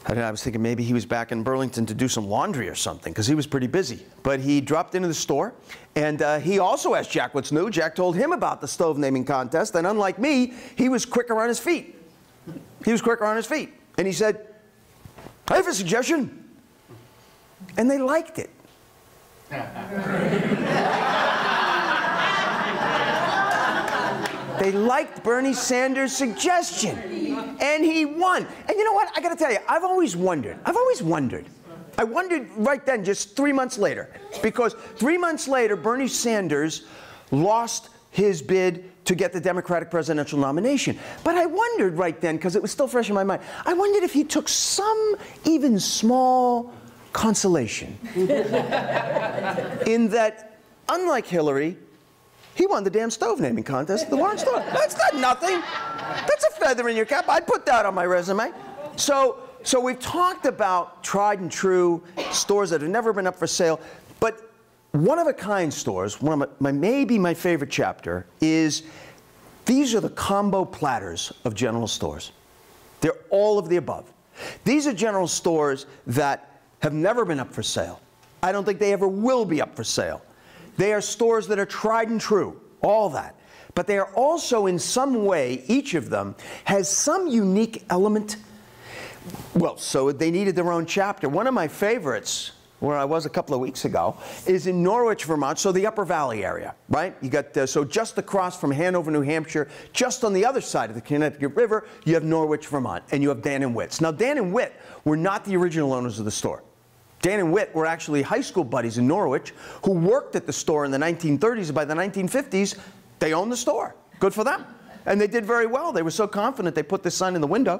I was thinking maybe he was back in Burlington to do some laundry or something because he was pretty busy. But he dropped into the store and he also asked Jack what's new. Jack told him about the stove naming contest, and unlike me, he was quicker on his feet. He was quicker on his feet. And he said, I have a suggestion. And they liked it. They liked Bernie Sanders' suggestion, and he won. And you know what? I got to tell you, I've always wondered. I wondered right then, just 3 months later, because 3 months later, Bernie Sanders lost his bid to get the Democratic presidential nomination. But I wondered right then, because it was still fresh in my mind, I wondered if he took some even small consolation in that, unlike Hillary, he won the damn stove naming contest at the Warren store. That's not nothing. That's a feather in your cap. I'd put that on my resume. So we've talked about tried and true stores that have never been up for sale, but one-of-a-kind stores, maybe my favorite chapter, is these are the combo platters of general stores. They're all of the above. These are general stores that have never been up for sale. I don't think they ever will be up for sale. They are stores that are tried and true, all that. But they are also in some way, each of them has some unique element. Well, so they needed their own chapter. One of my favorites, where I was a couple of weeks ago, is in Norwich, Vermont, so the Upper Valley area, right? You got, so just across from Hanover, New Hampshire, just on the other side of the Connecticut River, you have Norwich, Vermont, and you have Dan and Witt's. Now, Dan and Witt were not the original owners of the store. Dan and Witt were actually high school buddies in Norwich who worked at the store in the 1930s, and by the 1950s, they owned the store. Good for them. And they did very well. They were so confident they put this sign in the window.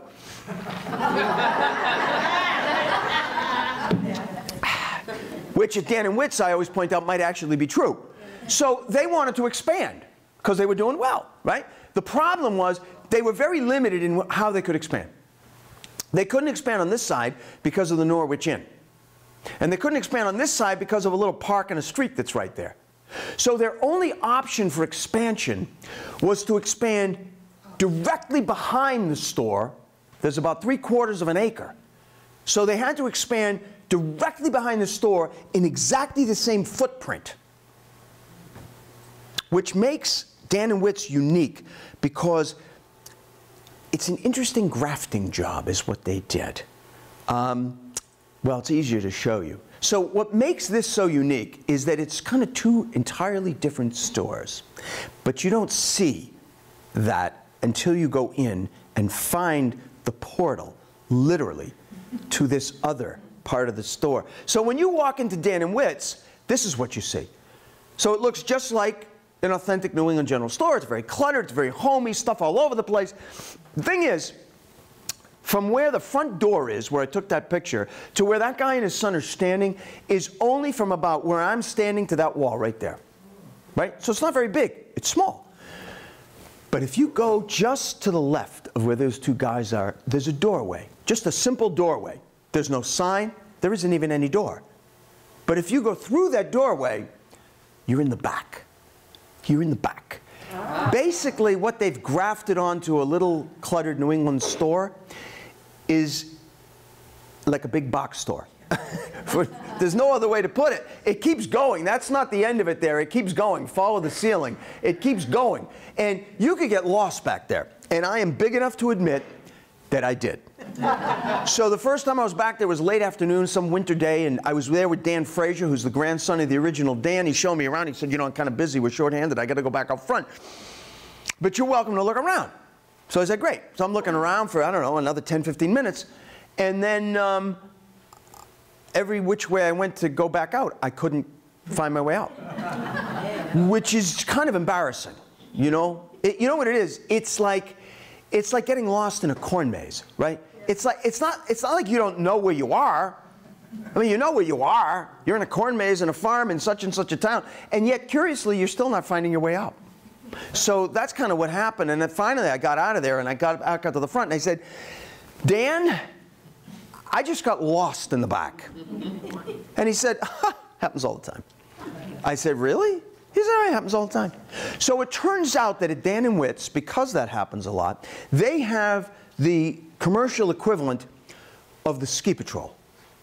Which at Dan and Witt's, I always point out, might actually be true. So they wanted to expand because they were doing well, right? The problem was they were very limited in how they could expand. They couldn't expand on this side because of the Norwich Inn. And they couldn't expand on this side because of a little park and a street that's right there. So their only option for expansion was to expand directly behind the store. There's about 3/4 of an acre. So they had to expand directly behind the store in exactly the same footprint which makes Dan & Witt's unique because it's an interesting grafting job is what they did. Well, it's easier to show you. So what makes this so unique is that it's kind of two entirely different stores. But you don't see that until you go in and find the portal, literally, to this other part of the store. So when you walk into Dan & Witt's, this is what you see. So it looks just like an authentic New England general store. It's very cluttered, it's very homey, stuff all over the place. The thing is, from where the front door is, where I took that picture, to where that guy and his son are standing, is only from about where I'm standing to that wall right there. Right? So it's not very big. It's small. But if you go just to the left of where those two guys are, there's a doorway. Just a simple doorway. There's no sign. There isn't even any door. But if you go through that doorway, you're in the back. You're in the back. Basically, what they've grafted onto a little cluttered New England store is like a big box store. There's no other way to put it. It keeps going. That's not the end of it there. It keeps going. Follow the ceiling. It keeps going. And you could get lost back there. And I am big enough to admit that I did. So the first time I was back there was late afternoon, some winter day, and I was there with Dan Frazier, who's the grandson of the original Dan. He showed me around. He said, you know, I'm kind of busy. We're shorthanded. I got to go back up front. But you're welcome to look around. So I said, great. So I'm looking around for, I don't know, another 10, 15 minutes. And then every which way I went to go back out, I couldn't find my way out. Which is kind of embarrassing, you know? You know what it is? It's like getting lost in a corn maze, right? It's not like you don't know where you are. I mean, you know where you are. You're in a corn maze in a farm in such and such a town. And yet, curiously, you're still not finding your way out. So that's kind of what happened. And then finally, I got out of there, and I got back out to the front, and I said, Dan, I just got lost in the back. And he said, happens all the time. I said, really? He said, it happens all the time. So it turns out that at Dan & Witt's, because that happens a lot, they have the commercial equivalent of the ski patrol.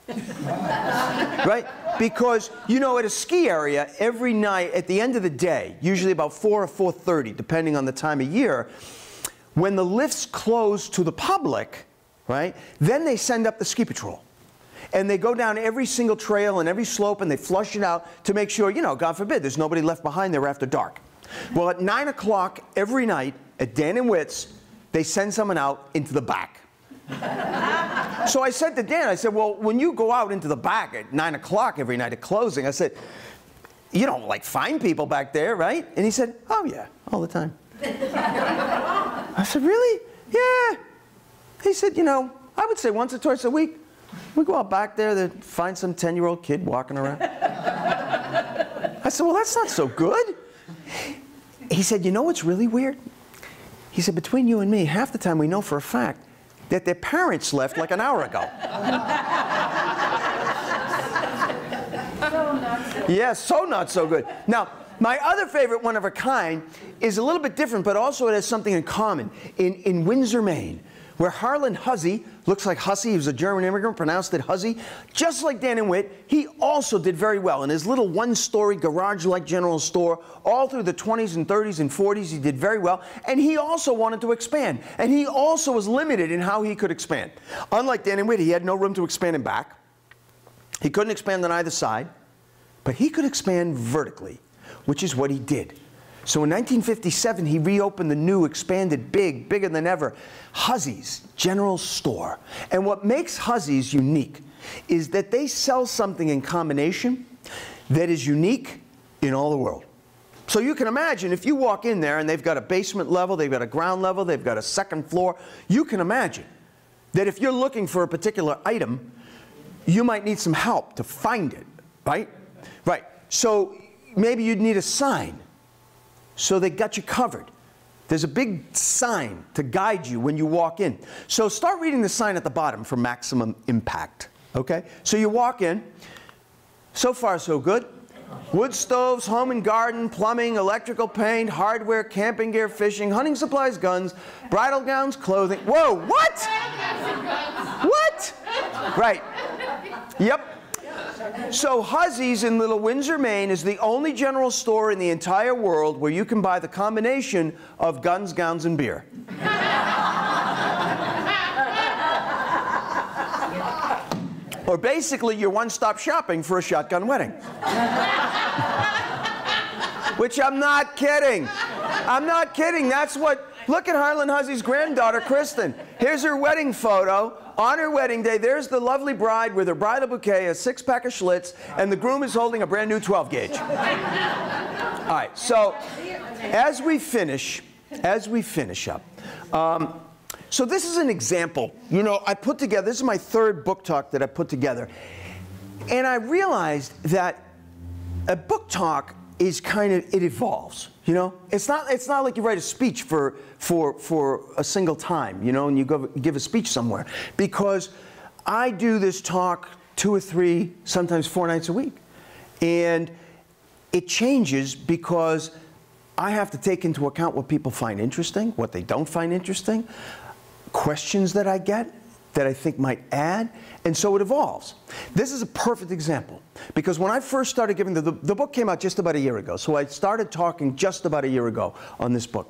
Right? Because, you know, at a ski area, every night at the end of the day, usually about 4 or 4:30, depending on the time of year, when the lifts close to the public, right, then they send up the ski patrol. And they go down every single trail and every slope, and they flush it out to make sure, you know, God forbid, there's nobody left behind there after dark. Well, at 9 o'clock every night at Dan & Witt's, they send someone out into the back. So I said to Dan, I said, well, when you go out into the back at 9 o'clock every night at closing, I said, you don't, like, find people back there, right? And he said, oh, yeah, all the time. I said, really? Yeah. He said, you know, I would say once or twice a week, we go out back there to find some 10-year-old kid walking around. I said, well, that's not so good. He said, you know what's really weird? He said, between you and me, half the time we know for a fact that their parents left like an hour ago. Yeah, so not so good. Now, my other favorite one of a kind is a little bit different, but also it has something in common. In Windsor, Maine, where Harlan Hussey, looks like Hussey, he was a German immigrant, pronounced it Hussey, just like Dan & Witt, he also did very well. In his little one-story garage-like general store, all through the 20s and 30s and 40s, he did very well. And he also wanted to expand. And he also was limited in how he could expand. Unlike Dan & Witt, he had no room to expand in back. He couldn't expand on either side. But he could expand vertically, which is what he did. So in 1957, he reopened the new, expanded, bigger than ever, Hussey's General Store. And what makes Hussey's unique is that they sell something in combination that is unique in all the world. So you can imagine if you walk in there and they've got a basement level, they've got a ground level, they've got a second floor, you can imagine that if you're looking for a particular item, you might need some help to find it, right? Right. So maybe you'd need a sign. So they got you covered. There's a big sign to guide you when you walk in. So start reading the sign at the bottom for maximum impact. Okay? So you walk in. So far, so good. Wood stoves, home and garden, plumbing, electrical paint, hardware, camping gear, fishing, hunting supplies, guns, bridal gowns, clothing. Whoa, what? What? Right. Yep. So Huzzy's in Little Windsor, Maine is the only general store in the entire world where you can buy the combination of guns, gowns, and beer. Or basically, you're one-stop shopping for a shotgun wedding. Which I'm not kidding. I'm not kidding. That's what, look at Harlan Huzzy's granddaughter, Kristen. Here's her wedding photo. On her wedding day, there's the lovely bride with her bridal bouquet, a six-pack of Schlitz, and the groom is holding a brand new 12-gauge. All right, so as we finish up, so this is an example. You know, I put together, this is my third book talk that I put together. And I realized that a book talk is kind of, it evolves, you know? It's not like you write a speech for a single time, you know, and you go give a speech somewhere. Because I do this talk 2 or 3, sometimes 4 nights a week. And it changes because I have to take into account what people find interesting, what they don't find interesting, questions that I get that I think might add, and so it evolves. This is a perfect example, because when I first started giving, the book came out just about a year ago, so I started talking just about a year ago on this book.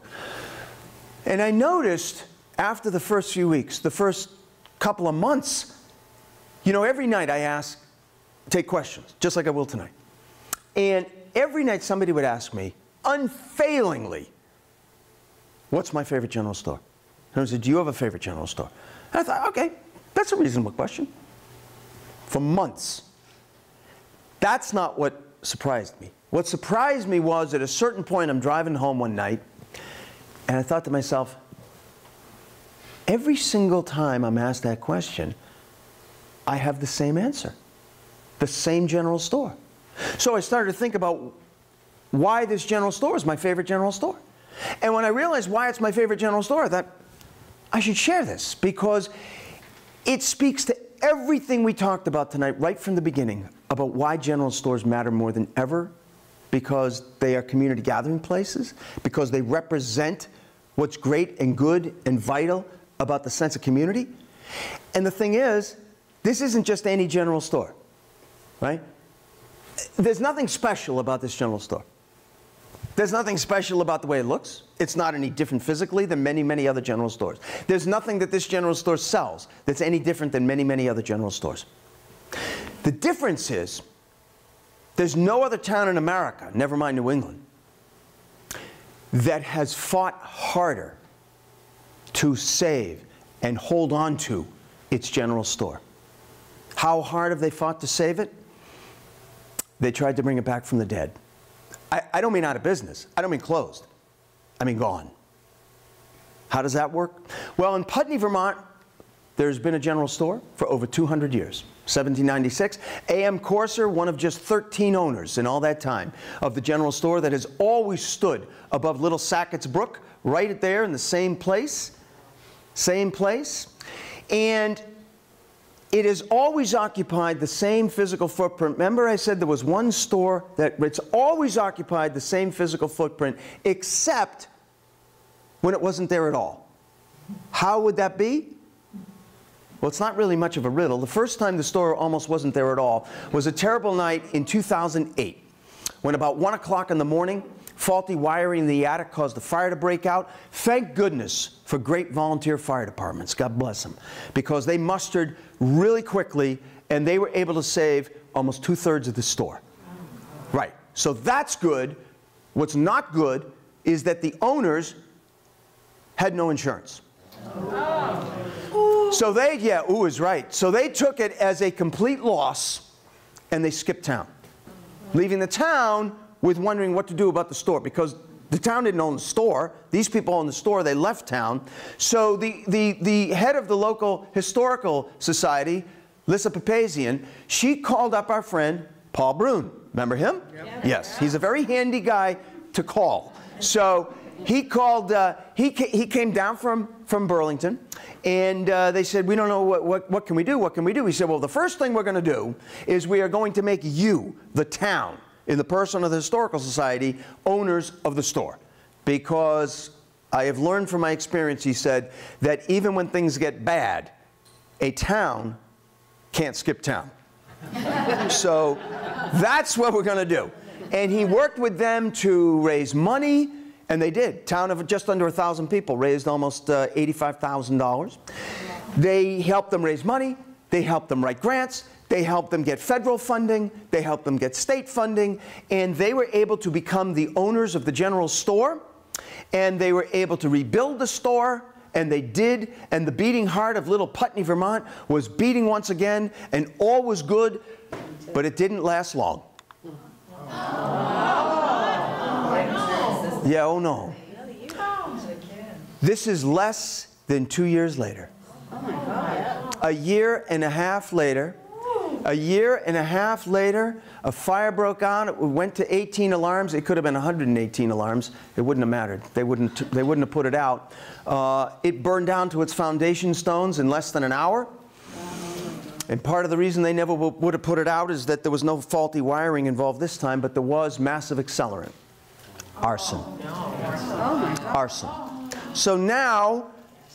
And I noticed after the first few weeks, the first couple of months, you know, every night I take questions, just like I will tonight. And every night somebody would ask me, unfailingly, what's my favorite general store? And I said, do you have a favorite general store? And I thought, okay, that's a reasonable question. For months. That's not what surprised me. What surprised me was at a certain point, I'm driving home one night, and I thought to myself, every single time I'm asked that question, I have the same answer. The same general store. So I started to think about why this general store is my favorite general store. And when I realized why it's my favorite general store, I thought, I should share this, because it speaks to everything we talked about tonight right from the beginning about why general stores matter more than ever, because they are community gathering places, because they represent what's great and good and vital about the sense of community. And the thing is, this isn't just any general store, right? There's nothing special about this general store. There's nothing special about the way it looks. It's not any different physically than many, many other general stores. There's nothing that this general store sells that's any different than many, many other general stores. The difference is, there's no other town in America, never mind New England, that has fought harder to save and hold on to its general store. How hard have they fought to save it? They tried to bring it back from the dead. I don't mean out of business. I don't mean closed. I mean gone. How does that work? Well, in Putney, Vermont, there's been a general store for over 200 years. 1796, A.M. Courser, one of just 13 owners in all that time of the general store that has always stood above Little Sackett's Brook, right there in the same place. Same place. And it has always occupied the same physical footprint. Remember I said there was one store that it's always occupied the same physical footprint, except when it wasn't there at all. How would that be? Well, it's not really much of a riddle. The first time the store almost wasn't there at all was a terrible night in 2008, when about 1 o'clock in the morning, faulty wiring in the attic caused the fire to break out. Thank goodness for great volunteer fire departments, God bless them, because they mustered really quickly and they were able to save almost 2/3 of the store. Right, so that's good. What's not good is that the owners had no insurance. So they, yeah, ooh is right. So they took it as a complete loss and they skipped town, leaving the town with wondering what to do about the store, because the town didn't own the store. These people owned the store. They left town. So the head of the local historical society, Lissa Papazian, she called up our friend Paul Brune. Remember him? Yep. Yes, he's a very handy guy to call. So he called. He came down from Burlington, and they said, we don't know what can we do. What can we do? He said, well, the first thing we're going to do is we are going to make you, the town, in the person of the Historical Society, owners of the store. Because I have learned from my experience, he said, that even when things get bad, a town can't skip town. So that's what we're going to do. And he worked with them to raise money, and they did. Town of just under 1,000 people raised almost $85,000. They helped them raise money. They helped them write grants. They helped them get federal funding. They helped them get state funding. And they were able to become the owners of the general store. And they were able to rebuild the store. And they did. And the beating heart of little Putney, Vermont was beating once again. And all was good. But it didn't last long. Yeah, oh no. This is less than 2 years later. A year and a half later, a fire broke out. It went to 18 alarms. It could have been 118 alarms. It wouldn't have mattered. They wouldn't have put it out. It burned down to its foundation stones in less than an hour. And part of the reason they never would have put it out is that there was no faulty wiring involved this time, but there was massive accelerant. Arson. Arson. So now,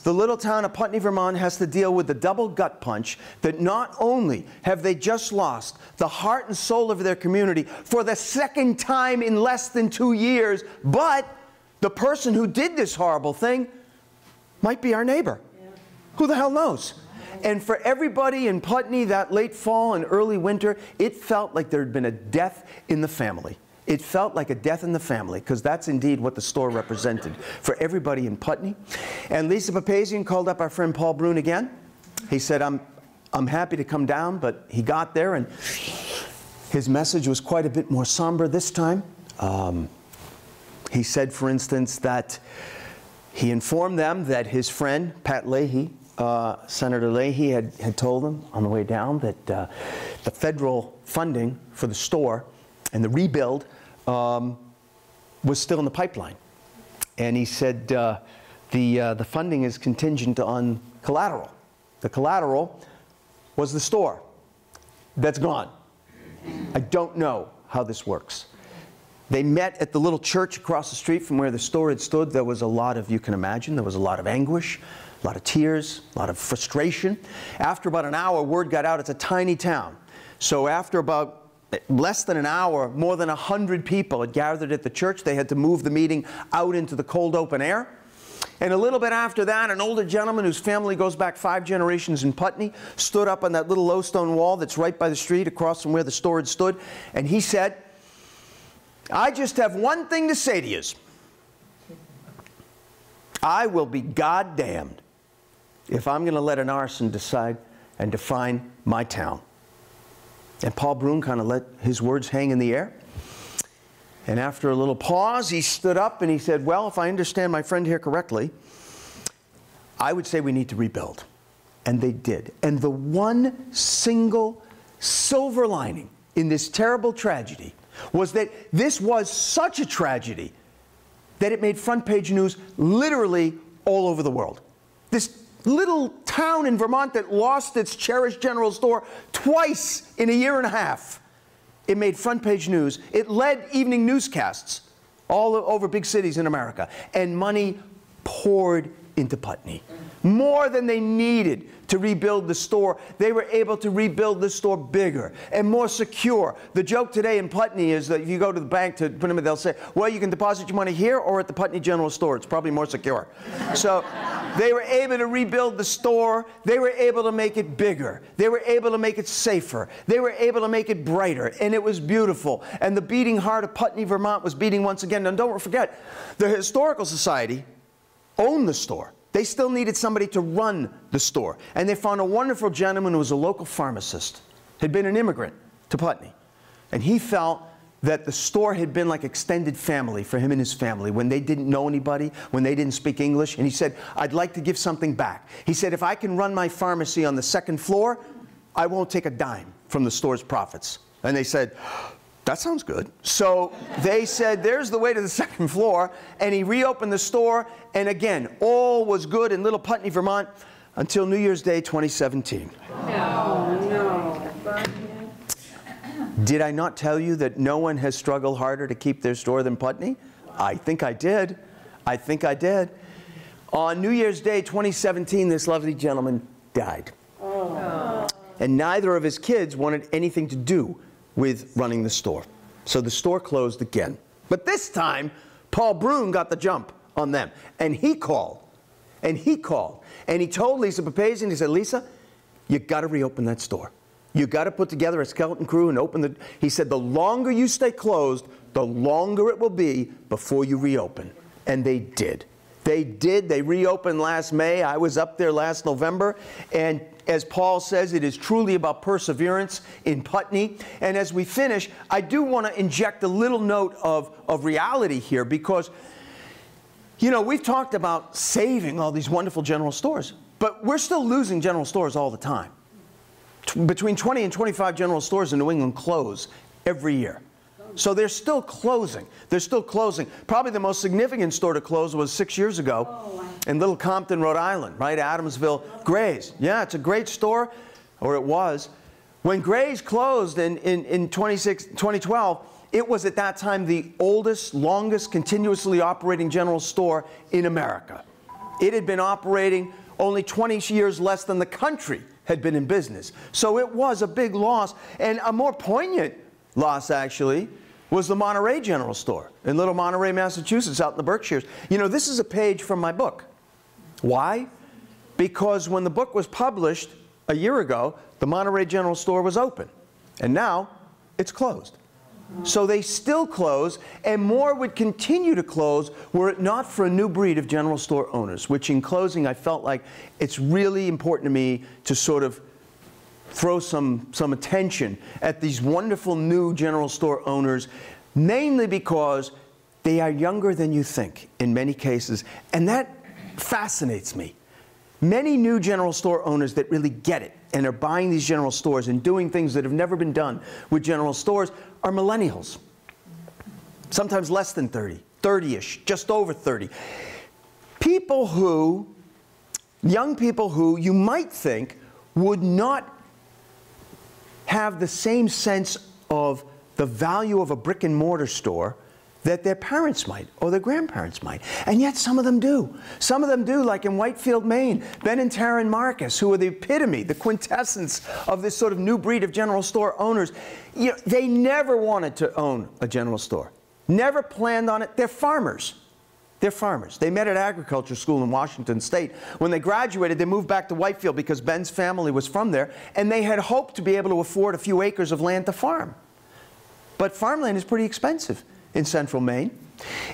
the little town of Putney, Vermont has to deal with the double gut punch that not only have they just lost the heart and soul of their community for the second time in less than 2 years, but the person who did this horrible thing might be our neighbor. Yeah. Who the hell knows? And for everybody in Putney that late fall and early winter, it felt like there had been a death in the family. It felt like a death in the family, because that's indeed what the store represented for everybody in Putney. And Lisa Papazian called up our friend Paul Brune again. He said, I'm happy to come down, but he got there, and his message was quite a bit more somber this time. He said, for instance, that he informed them that his friend, Pat Leahy, Senator Leahy, had told him on the way down that the federal funding for the store and the rebuild was still in the pipeline. And he said the funding is contingent on collateral. The collateral was the store. That's gone. I don't know how this works. They met at the little church across the street from where the store had stood. There was a lot of, you can imagine, there was a lot of anguish, a lot of tears, a lot of frustration. After about an hour, word got out, it's a tiny town. So after about less than an hour, more than 100 people had gathered at the church. They had to move the meeting out into the cold open air. And a little bit after that, an older gentleman whose family goes back 5 generations in Putney stood up on that little low stone wall that's right by the street across from where the store had stood. And he said, I just have one thing to say to you. I will be goddamned if I'm going to let an arson decide and define my town. And Paul Brune kind of let his words hang in the air. And after a little pause, he stood up and he said, well, if I understand my friend here correctly, I would say we need to rebuild. And they did. And the one single silver lining in this terrible tragedy was that this was such a tragedy that it made front page news literally all over the world. This little town in Vermont that lost its cherished general store twice in a year and a half. It made front page news. It led evening newscasts all over big cities in America. And money poured into Putney. More than they needed to rebuild the store. They were able to rebuild the store bigger and more secure. The joke today in Putney is that if you go to the bank to put them in, they'll say, well, you can deposit your money here or at the Putney General Store. It's probably more secure. So they were able to rebuild the store. They were able to make it bigger. They were able to make it safer. They were able to make it brighter. And it was beautiful. And the beating heart of Putney, Vermont was beating once again. And don't forget, the Historical Society owned the store. They still needed somebody to run the store. And they found a wonderful gentleman who was a local pharmacist, had been an immigrant to Putney. And he felt that the store had been like extended family for him and his family when they didn't know anybody, when they didn't speak English. And he said, I'd like to give something back. He said, if I can run my pharmacy on the 2nd floor, I won't take a dime from the store's profits. And they said, that sounds good. So they said, there's the way to the 2nd floor. And he reopened the store. And again, all was good in little Putney, Vermont until New Year's Day 2017. No. Did I not tell you that no one has struggled harder to keep their store than Putney? I think I did. I think I did. On New Year's Day 2017, this lovely gentleman died. And neither of his kids wanted anything to do with running the store. So the store closed again. But this time, Paul Brune got the jump on them. And he called. And he called. And he told Lisa Papazian, he said, Lisa, you got to reopen that store. You got to put together a skeleton crew and open the... He said, the longer you stay closed, the longer it will be before you reopen. And they did. They did. They reopened last May. I was up there last November. And as Paul says, it is truly about perseverance in Putney. And as we finish, I do want to inject a little note of reality here because, you know, we've talked about saving all these wonderful general stores, but we're still losing general stores all the time. Between 20 and 25 general stores in New England close every year. So they're still closing. They're still closing. Probably the most significant store to close was 6 years ago in Little Compton, Rhode Island, right? Adamsville, Gray's. Yeah, it's a great store, or it was. When Gray's closed in 2012, it was at that time the oldest, longest, continuously operating general store in America. It had been operating only 20 years less than the country had been in business. So it was a big loss. And a more poignant loss, actually, was the Monterey General Store in Little Monterey, Massachusetts, out in the Berkshires. You know, this is a page from my book. Why? Because when the book was published a year ago, the Monterey General Store was open. And now it's closed. So they still close, and more would continue to close were it not for a new breed of general store owners, which in closing I felt like it's really important to me to sort of throw some attention at these wonderful new general store owners, mainly because they are younger than you think in many cases, and that fascinates me. Many new general store owners that really get it and are buying these general stores and doing things that have never been done with general stores are millennials. Sometimes less than 30, 30-ish, just over 30. People who, young people who you might think would not have the same sense of the value of a brick and mortar store that their parents might or their grandparents might. And yet some of them do. Some of them do, like in Whitefield, Maine, Ben and Taryn Marcus, who are the epitome, the quintessence of this sort of new breed of general store owners. You know, they never wanted to own a general store. Never planned on it. They're farmers. They're farmers. They met at agriculture school in Washington State. When they graduated, they moved back to Whitefield because Ben's family was from there, and they had hoped to be able to afford a few acres of land to farm. But farmland is pretty expensive in central Maine,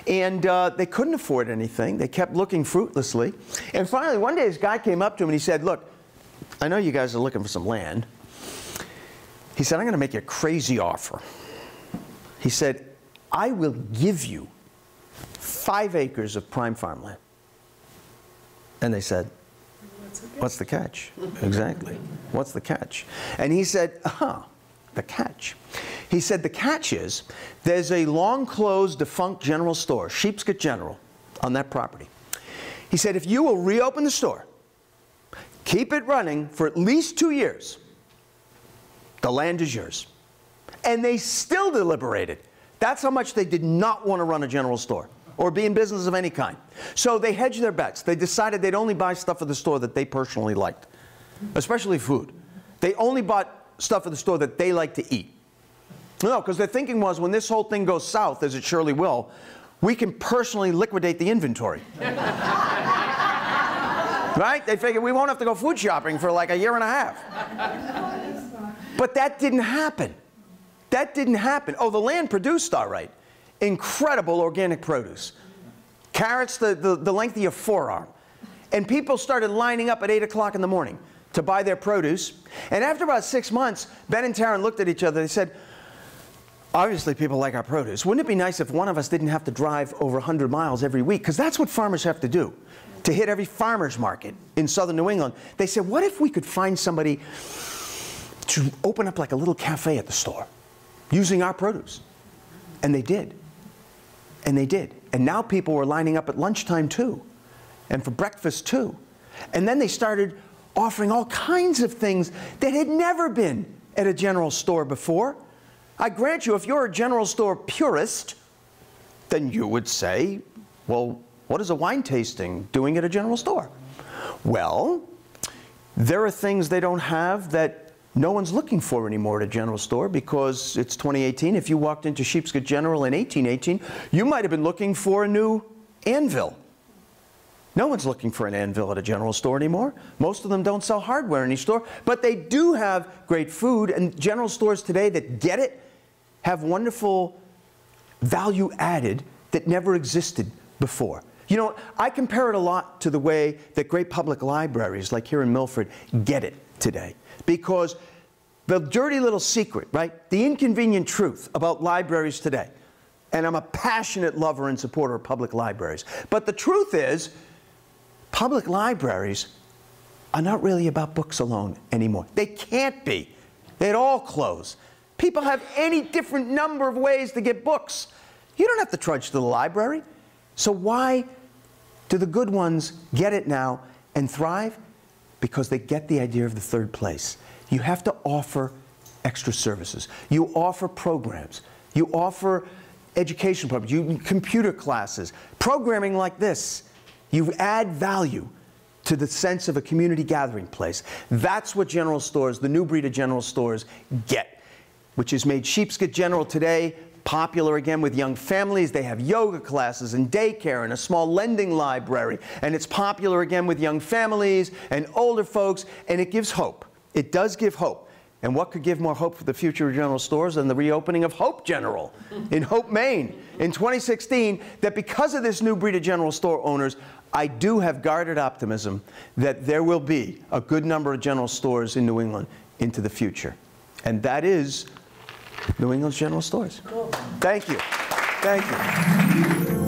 and they couldn't afford anything. They kept looking fruitlessly. And finally, one day this guy came up to him and he said, look, I know you guys are looking for some land. He said, I'm going to make you a crazy offer. He said, I will give you 5 acres of prime farmland. And they said, what's the catch? Exactly. What's the catch? And he said, the catch. He said the catch is there's a long-closed, defunct general store, Sheepscot General, on that property. He said if you will reopen the store, keep it running for at least 2 years, the land is yours. And they still deliberated. That's how much they did not want to run a general store or be in business of any kind. So they hedged their bets. They decided they'd only buy stuff at the store that they personally liked, especially food. They only bought stuff at the store that they like to eat. No, because their thinking was when this whole thing goes south, as it surely will, we can personally liquidate the inventory. Right? They figured we won't have to go food shopping for like a year and a half. But that didn't happen. That didn't happen. Oh, the land produced all right. Incredible organic produce. Carrots the length of your forearm. And people started lining up at 8 o'clock in the morning to buy their produce. And after about 6 months, Ben and Taryn looked at each other. They said, obviously people like our produce. Wouldn't it be nice if one of us didn't have to drive over 100 miles every week? Because that's what farmers have to do to hit every farmer's market in southern New England. They said, what if we could find somebody to open up like a little cafe at the store using our produce? And they did. And they did. And now people were lining up at lunchtime too, and for breakfast too. And then they started offering all kinds of things that had never been at a general store before. I grant you, if you're a general store purist, then you would say, well, what is a wine tasting doing at a general store? Well, there are things they don't have that no one's looking for anymore at a general store because it's 2018. If you walked into Sheepscot General in 1818, you might have been looking for a new anvil. No one's looking for an anvil at a general store anymore. Most of them don't sell hardware in any store, but they do have great food, and general stores today that get it have wonderful value added that never existed before. You know, I compare it a lot to the way that great public libraries, like here in Milford, get it today. Because the dirty little secret, right, the inconvenient truth about libraries today, and I'm a passionate lover and supporter of public libraries, but the truth is, public libraries are not really about books alone anymore. They can't be. They'd all close. People have any different number of ways to get books. You don't have to trudge to the library. So why do the good ones get it now and thrive? Because they get the idea of the third place. You have to offer extra services. You offer programs. You offer education programs, computer classes, programming like this. You add value to the sense of a community gathering place. That's what general stores, the new breed of general stores, get, which has made Sheepscot General today popular again with young families. They have yoga classes and daycare and a small lending library. And it's popular again with young families and older folks, and it gives hope. It does give hope. And what could give more hope for the future of general stores than the reopening of Hope General in Hope, Maine in 2016, that because of this new breed of general store owners, I do have guarded optimism that there will be a good number of general stores in New England into the future. And that is New England's General Stores. Cool. Thank you. Thank you.